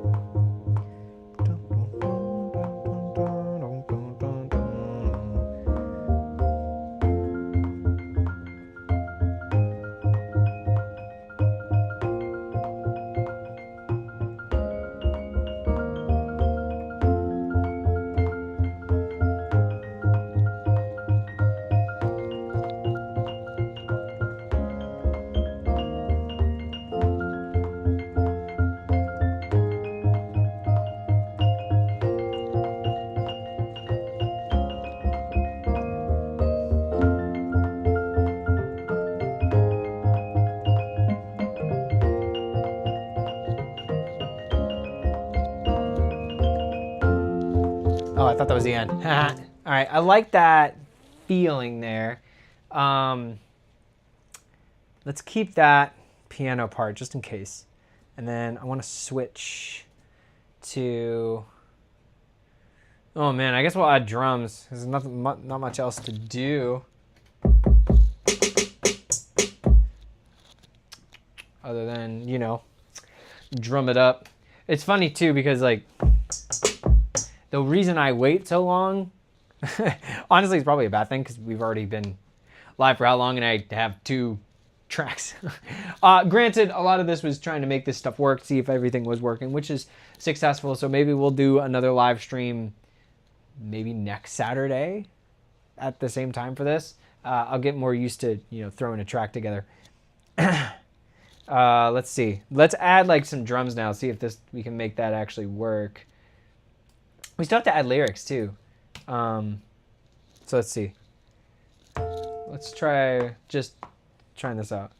Oh, I thought that was the end. All right, I like that feeling there. Let's keep that piano part just in case. And then I want to switch to... Oh man, I guess we'll add drums. There's not much else to do. Other than, you know, drum it up. It's funny too because like... The reason I wait so long, honestly, it's probably a bad thing because we've already been live for how long and I have 2 tracks. Granted, a lot of this was trying to make this stuff work, see if everything was working, which is successful. So maybe we'll do another live stream maybe next Saturday at the same time for this. I'll get more used to, you know, throwing a track together. Let's see. Let's add like some drums now, see if we can make that actually work. We still have to add lyrics too. So let's see. Let's try just trying this out.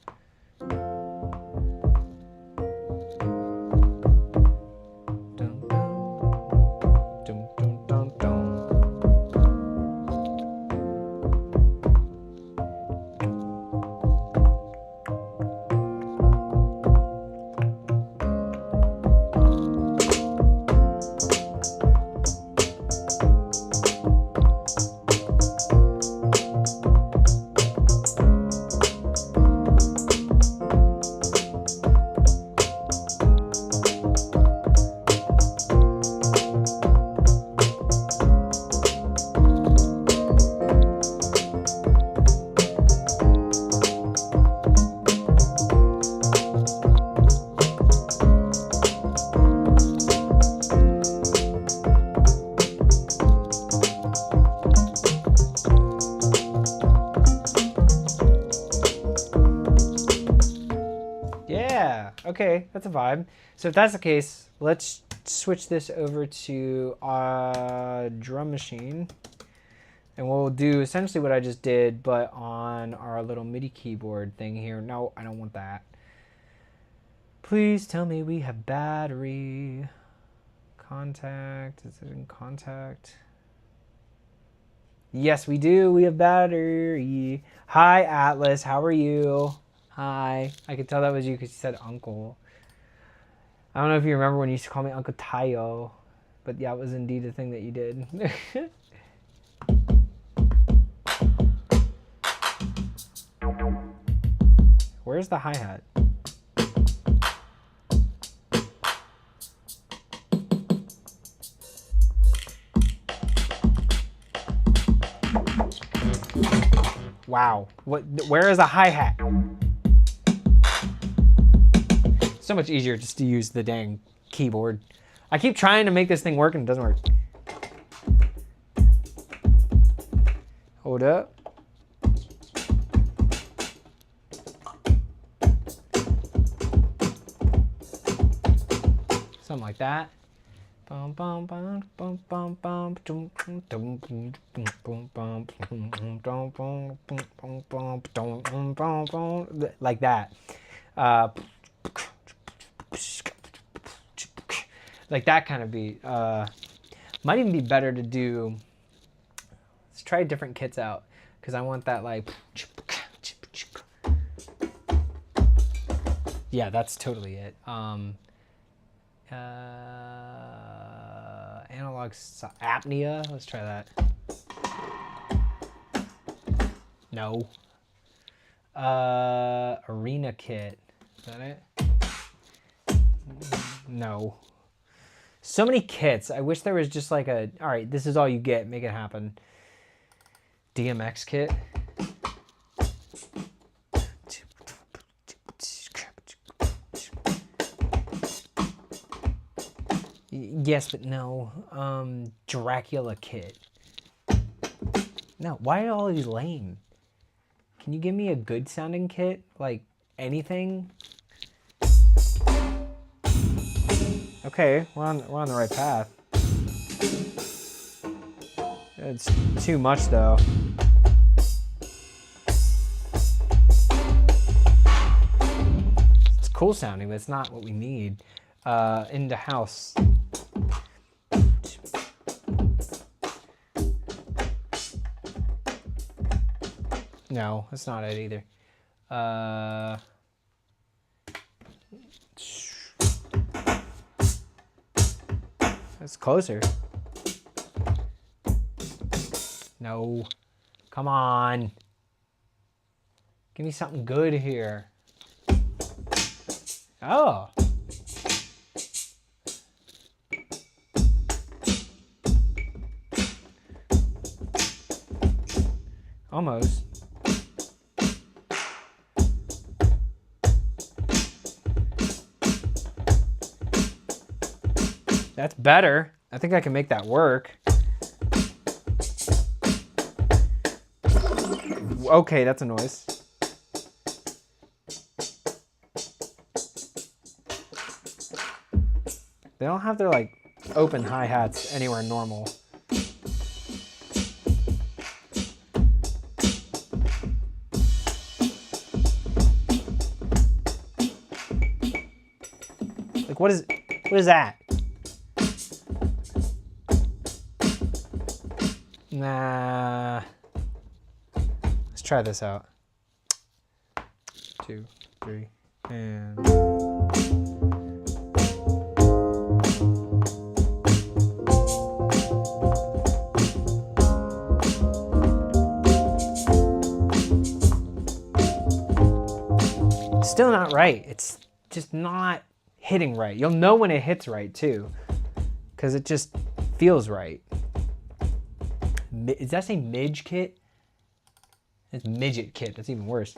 Okay, that's a vibe. So if that's the case, let's switch this over to a drum machine. And we'll do essentially what I just did, but on our little MIDI keyboard thing here. No, I don't want that. Please tell me we have battery. Contact, is it in contact? Yes, we do. We have battery. Hi, Atlas. How are you? Hi. I could tell that was you because you said uncle. I don't know if you remember when you used to call me Uncle Tayo. but yeah, it was indeed a thing that you did. Where's the hi-hat? Wow. Where is a hi-hat? So much easier just to use the dang keyboard. I keep trying to make this thing work and it doesn't work. Hold up. Something like that. Like that. Like that kind of beat. Might even be better to do. Let's try different kits out because I want that like. Yeah, that's totally it. Analog apnea. Let's try that. No. Arena kit. Is that it? No. So many kits. I wish there was just like a, all right, this is all you get. Make it happen. DMX kit. Yes, but no. Dracula kit. No, why are all these lame? Can you give me a good sounding kit? Like anything? Okay, we're on the right path. It's too much though. It's cool sounding, but it's not what we need. Into house. No, that's not it either. That's closer. No. Come on. Give me something good here. Oh. Almost. That's better. I think I can make that work. Okay, that's a noise. They don't have their like open hi-hats anywhere normal. Like what is that? Nah. Let's try this out. 2, 3, and... Still not right. It's just not hitting right. You'll know when it hits right too, because it just feels right. Does that say midge kit? It's midget kit. That's even worse.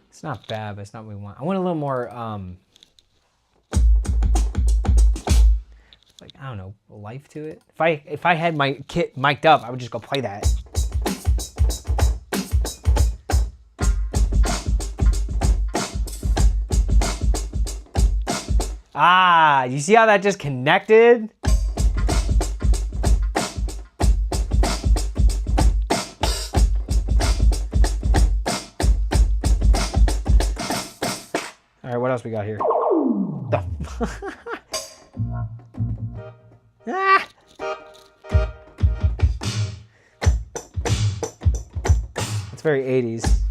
It's not bad, but it's not what we want. I want a little more, like, I don't know, life to it. If I had my kit mic'd up, I would just go play that. Ah, you see how that just connected? All right, what else we got here? Ah! It's very 80s.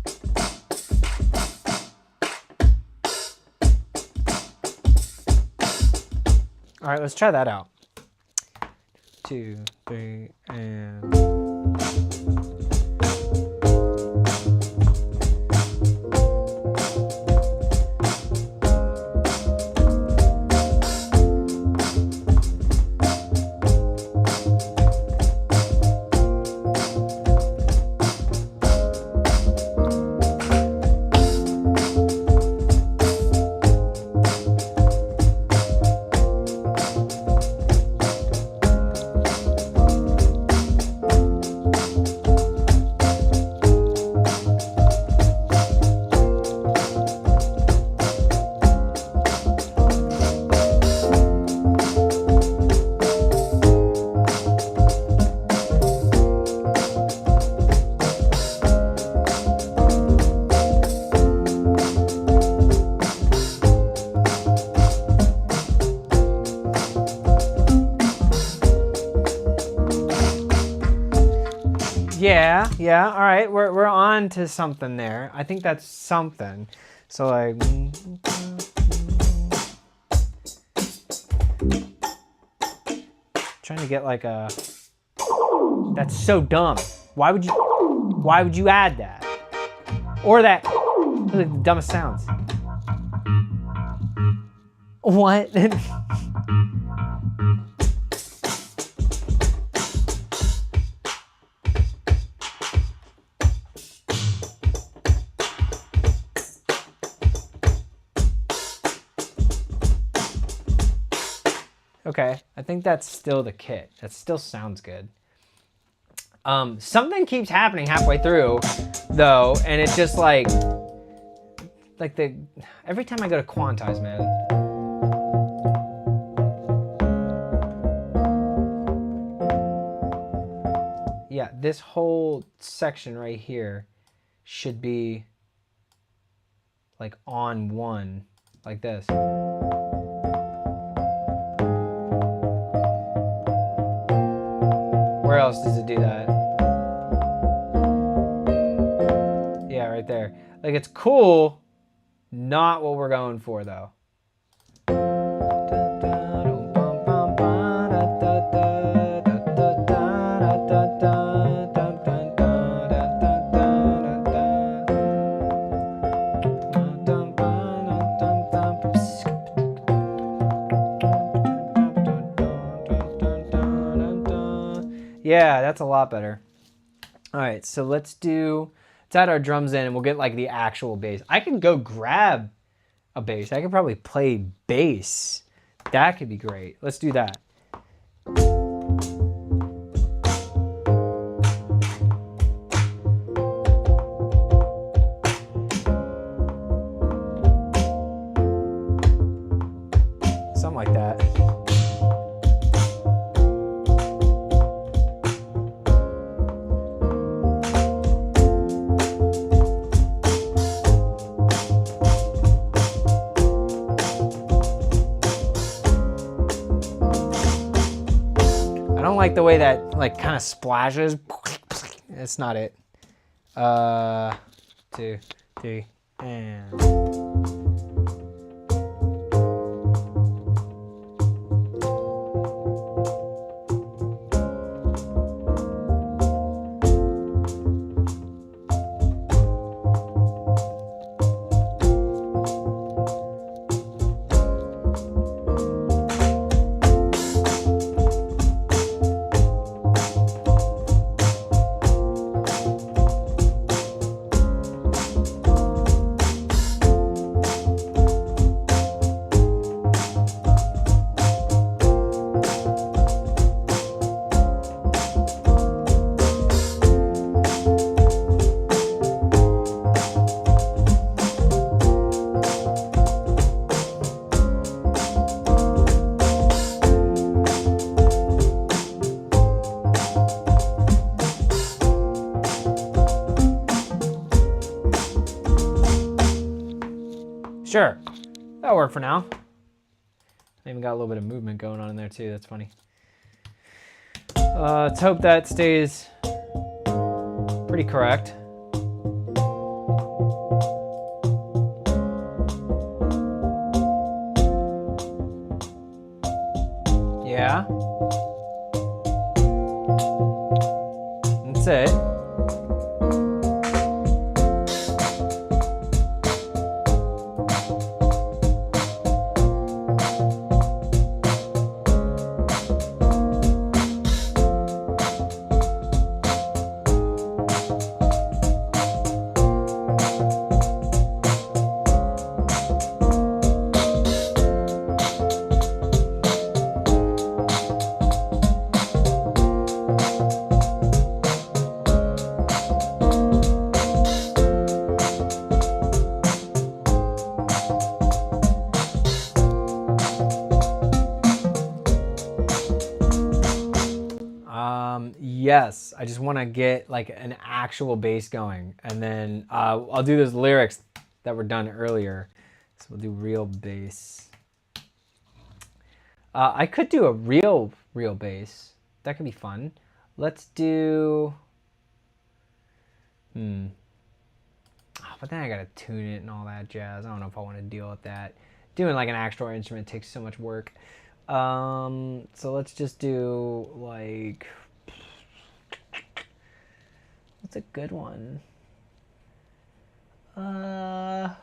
All right, let's try that out. 2, 3, and... Yeah, all right, we're on to something there. I think that's something. So like, trying to get like a, that's so dumb. Why would you add that? Or that, really the dumbest sounds. What? Okay, I think that's still the kit. That still sounds good. Something keeps happening halfway through, though, and it's just like every time I go to quantize, man. Yeah, this whole section right here should be like on 1, like this. Where else does it do that? Yeah, right there. Like, it's cool, not what we're going for, though. Yeah, that's a lot better. All right, so let's add our drums in and we'll get like the actual bass. I can go grab a bass. I could probably play bass. That could be great. Let's do that. Something like that. Like the way that like kind of splashes. That's not it. 2, 3, and sure, that'll work for now. I even got a little bit of movement going on in there too. That's funny. Let's hope that stays pretty correct. Yeah. That's it. Yes, I just want to get like an actual bass going, and then I'll do those lyrics that were done earlier. So we'll do real bass. I could do a real bass. That could be fun. Let's do. But then I gotta tune it and all that jazz. I don't know if I want to deal with that. Doing like an actual instrument takes so much work. So let's just do like. What's a good one? Wow,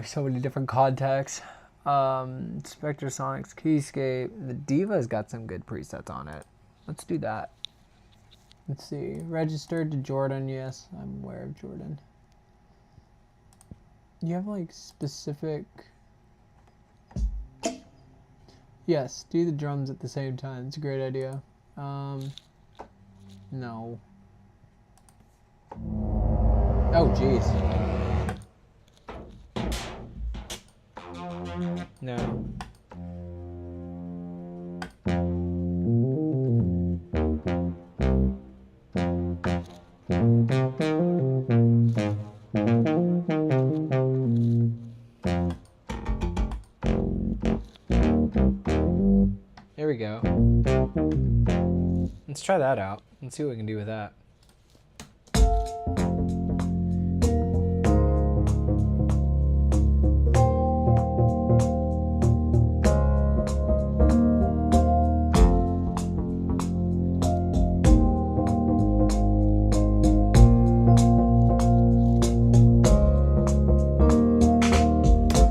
so many different contexts. Spectrasonics, Keyscape. The Diva's got some good presets on it. Let's do that. Let's see. Registered to Jordan. Yes, I'm aware of Jordan. You have like specific. Yes, do the drums at the same time. It's a great idea. No. Oh, jeez. No. There we go. Let's try that out. Let's see what we can do with that.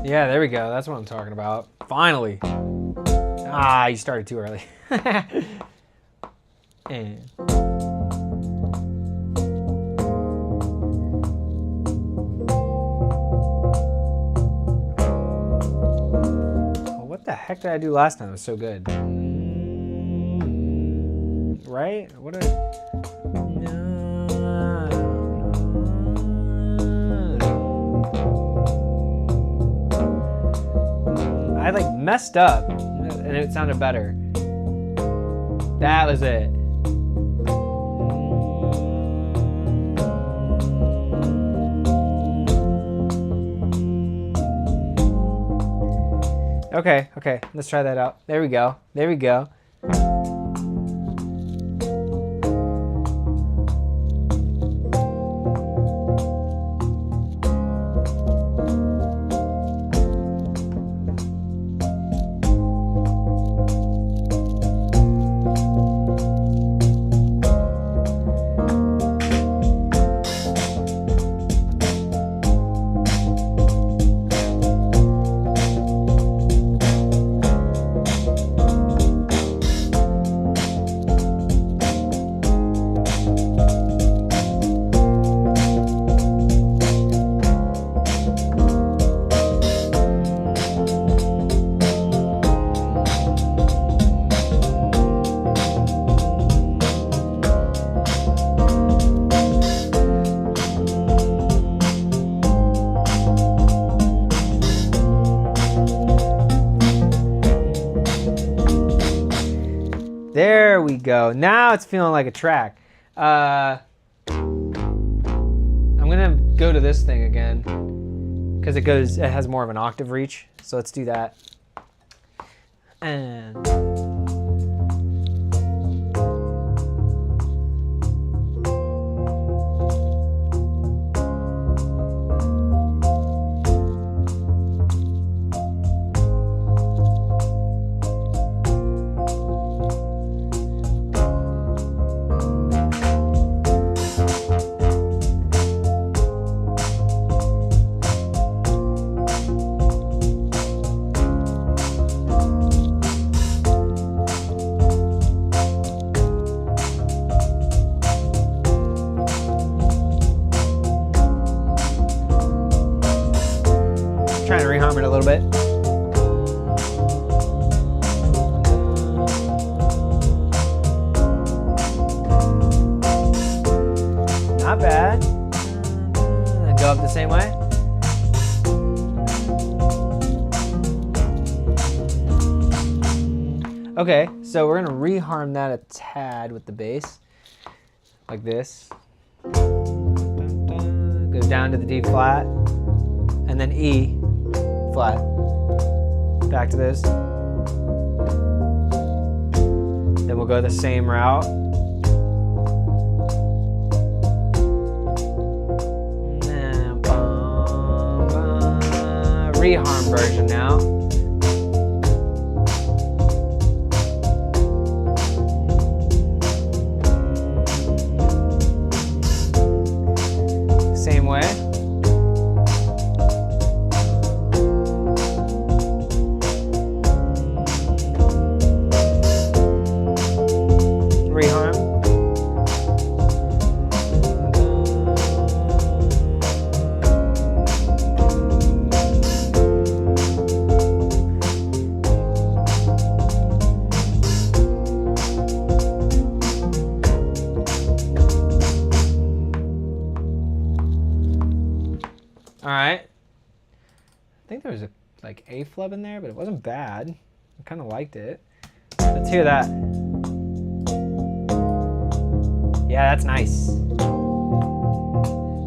Yeah, there we go. That's what I'm talking about. Finally. Ah, you started too early. And what the heck did I do last time? It was so good. Right? What did I like messed up and it sounded better. That was it. Okay, let's try that out. There we go. There we go. There we go. Now it's feeling like a track. I'm gonna go to this thing again because it has more of an octave reach. So let's do that. And Just trying to reharm it a little bit. Not bad. Go up the same way. Okay, so we're gonna reharm that a tad with the bass, like this. Goes down to the D flat, and then E flat. Back to this. Then we'll go the same route. Reharm version now. Same way. Reharm. All right. I think there was a A flub in there, but it wasn't bad. I kind of liked it. Let's hear that. Yeah, that's nice.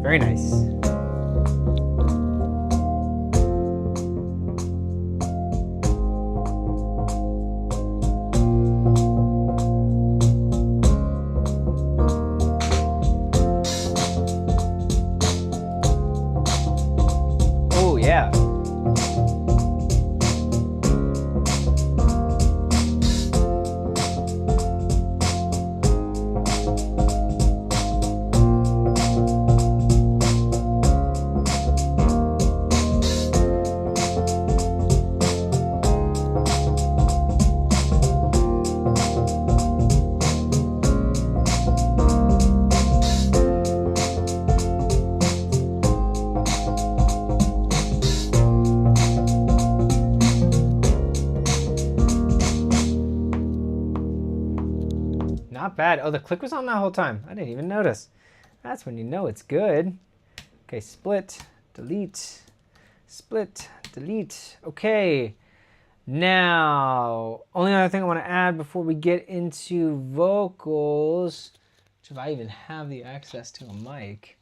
Very nice. Yeah. Not bad. Oh, the click was on that whole time. I didn't even notice. That's when you know it's good. Okay, split, delete, split, delete. Okay. Now, only other thing I want to add before we get into vocals, which if I even have the access to a mic,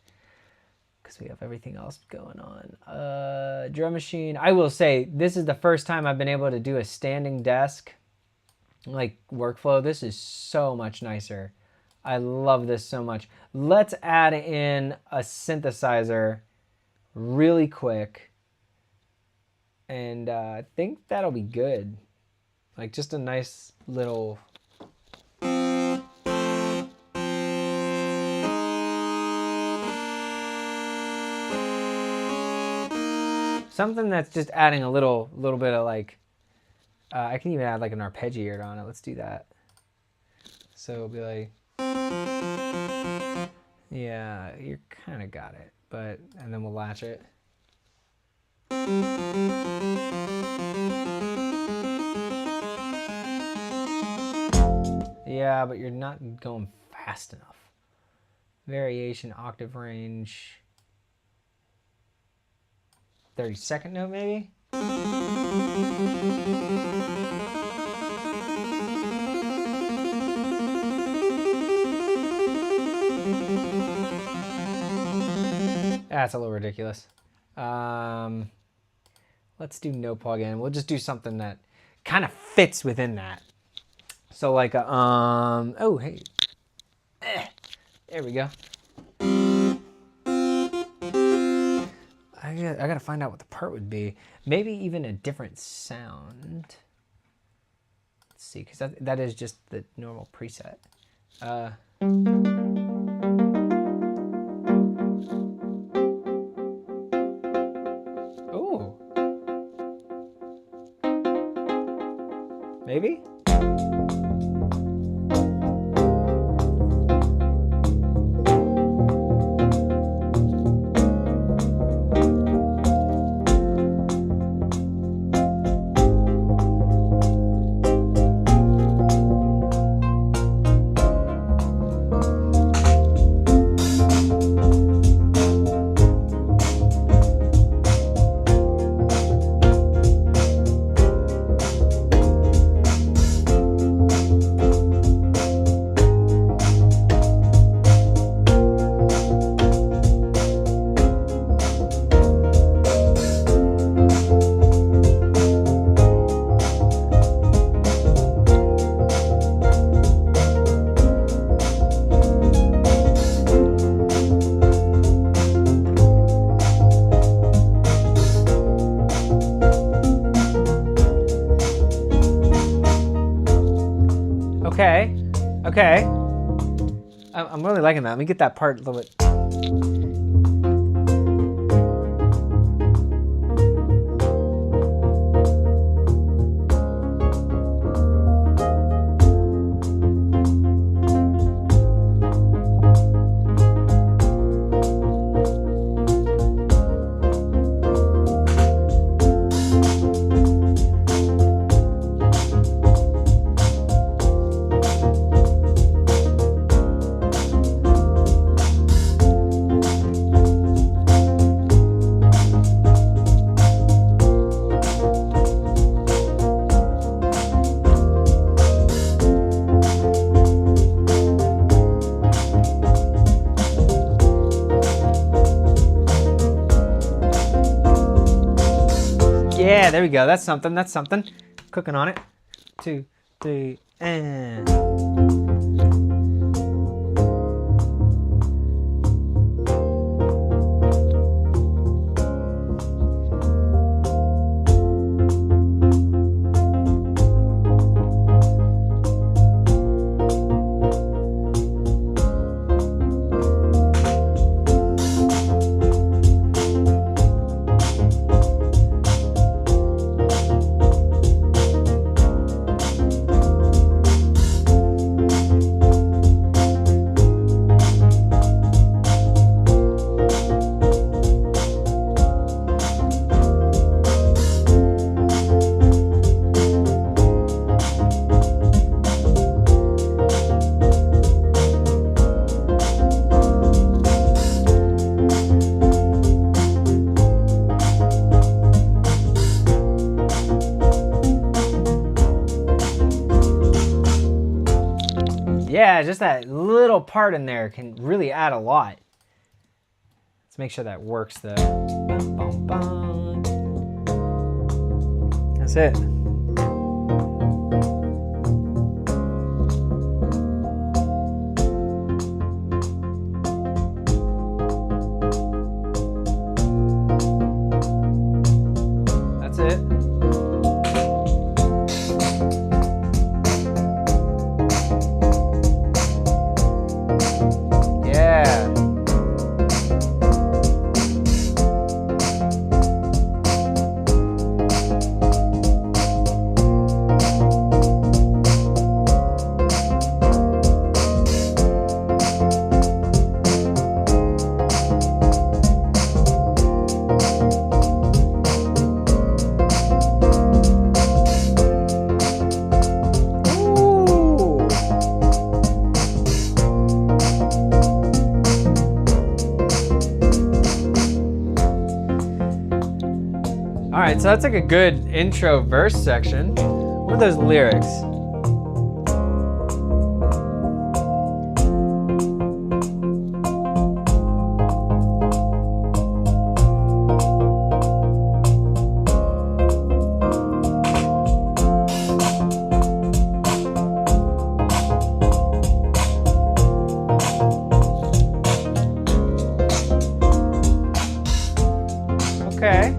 because we have everything else going on. Drum machine. I will say, this is the first time I've been able to do a standing desk like workflow. This is so much nicer. I love this so much. Let's add in a synthesizer really quick, and I think that'll be good. Like just a nice little something that's just adding a little bit of like I can even add like an arpeggiator on it. Let's do that. So it'll be like, yeah, you kind of got it, but, and then we'll latch it. Yeah, but you're not going fast enough. Variation, octave range, 32nd note maybe? That's a little ridiculous. Let's do no plugin. We'll just do something that kind of fits within that. So like a, oh, hey. There we go. I gotta find out what the part would be. Maybe even a different sound. Let's see, because that is just the normal preset. Oh. Maybe? Okay. Okay. I'm really liking that. Let me get that part a little bit. Yeah, there we go. That's something. That's something. Cooking on it. 2, 3, and. Yeah, just that little part in there can really add a lot. Let's make sure that works though. Bum, bum, bum. That's it. That's it. Yeah. All right, so that's like a good intro verse section. What are those lyrics? Okay.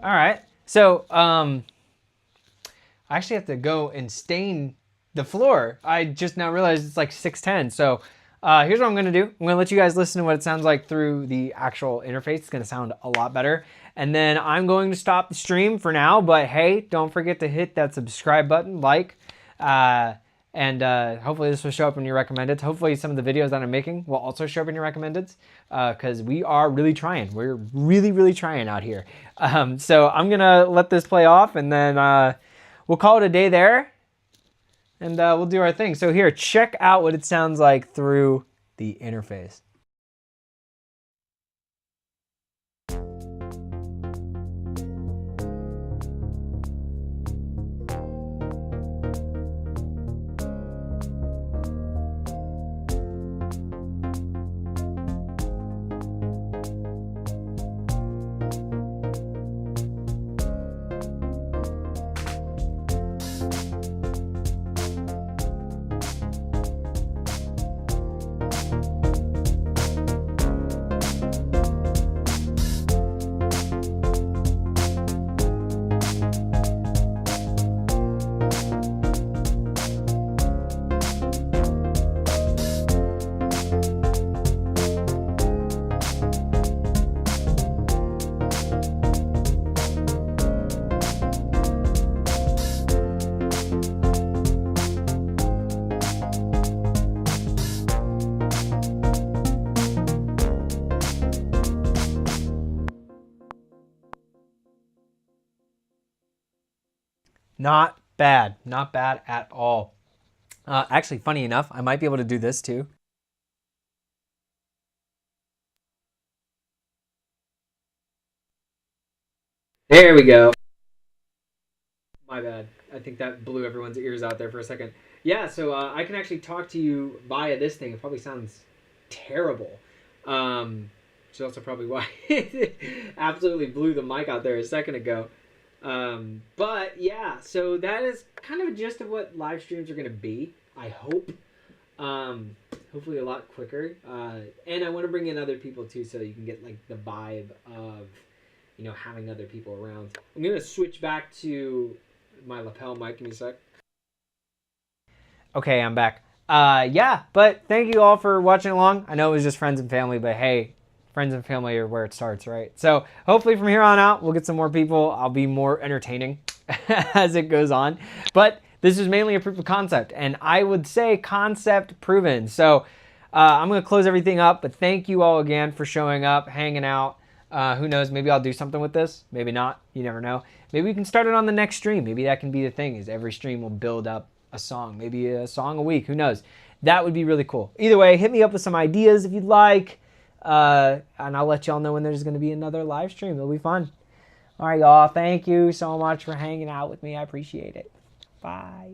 All right. So, I actually have to go and stain the floor. I just now realized it's like 6:10. So, here's what I'm gonna do. I'm gonna let you guys listen to what it sounds like through the actual interface. It's gonna sound a lot better. And then I'm going to stop the stream for now. But hey, don't forget to hit that subscribe button, like, and hopefully this will show up in your recommendeds. Hopefully some of the videos that I'm making will also show up in your recommendeds, because we are really trying. We're really, really trying out here. So I'm gonna let this play off, and then we'll call it a day there, and we'll do our thing. So here, check out what it sounds like through the interface. Not bad. Not bad at all. Actually, funny enough, I might be able to do this too. There we go. My bad. I think that blew everyone's ears out there for a second. Yeah, so I can actually talk to you via this thing. It probably sounds terrible. Which is also probably why it absolutely blew the mic out there a second ago. But yeah, so that is kind of a gist of what live streams are going to be. I hope. Um, Hopefully a lot quicker. And I want to bring in other people too, so you can get like the vibe of having other people around. I'm gonna switch back to my lapel mic. Give me a sec. Okay, I'm back. Yeah, but thank you all for watching along. I know it was just friends and family, but hey, friends and family are where it starts, right? So hopefully from here on out, we'll get some more people. I'll be more entertaining as it goes on. But this is mainly a proof of concept, and I would say concept proven. So I'm going to close everything up, but thank you all again for showing up, hanging out. Who knows? Maybe I'll do something with this. Maybe not. You never know. Maybe we can start it on the next stream. Maybe that can be the thing, is every stream will build up a song. Maybe a song a week. Who knows? That would be really cool. Either way, hit me up with some ideas if you'd like. And I'll let y'all know when there's going to be another live stream. It'll be fun. All right, y'all. Thank you so much for hanging out with me. I appreciate it. Bye.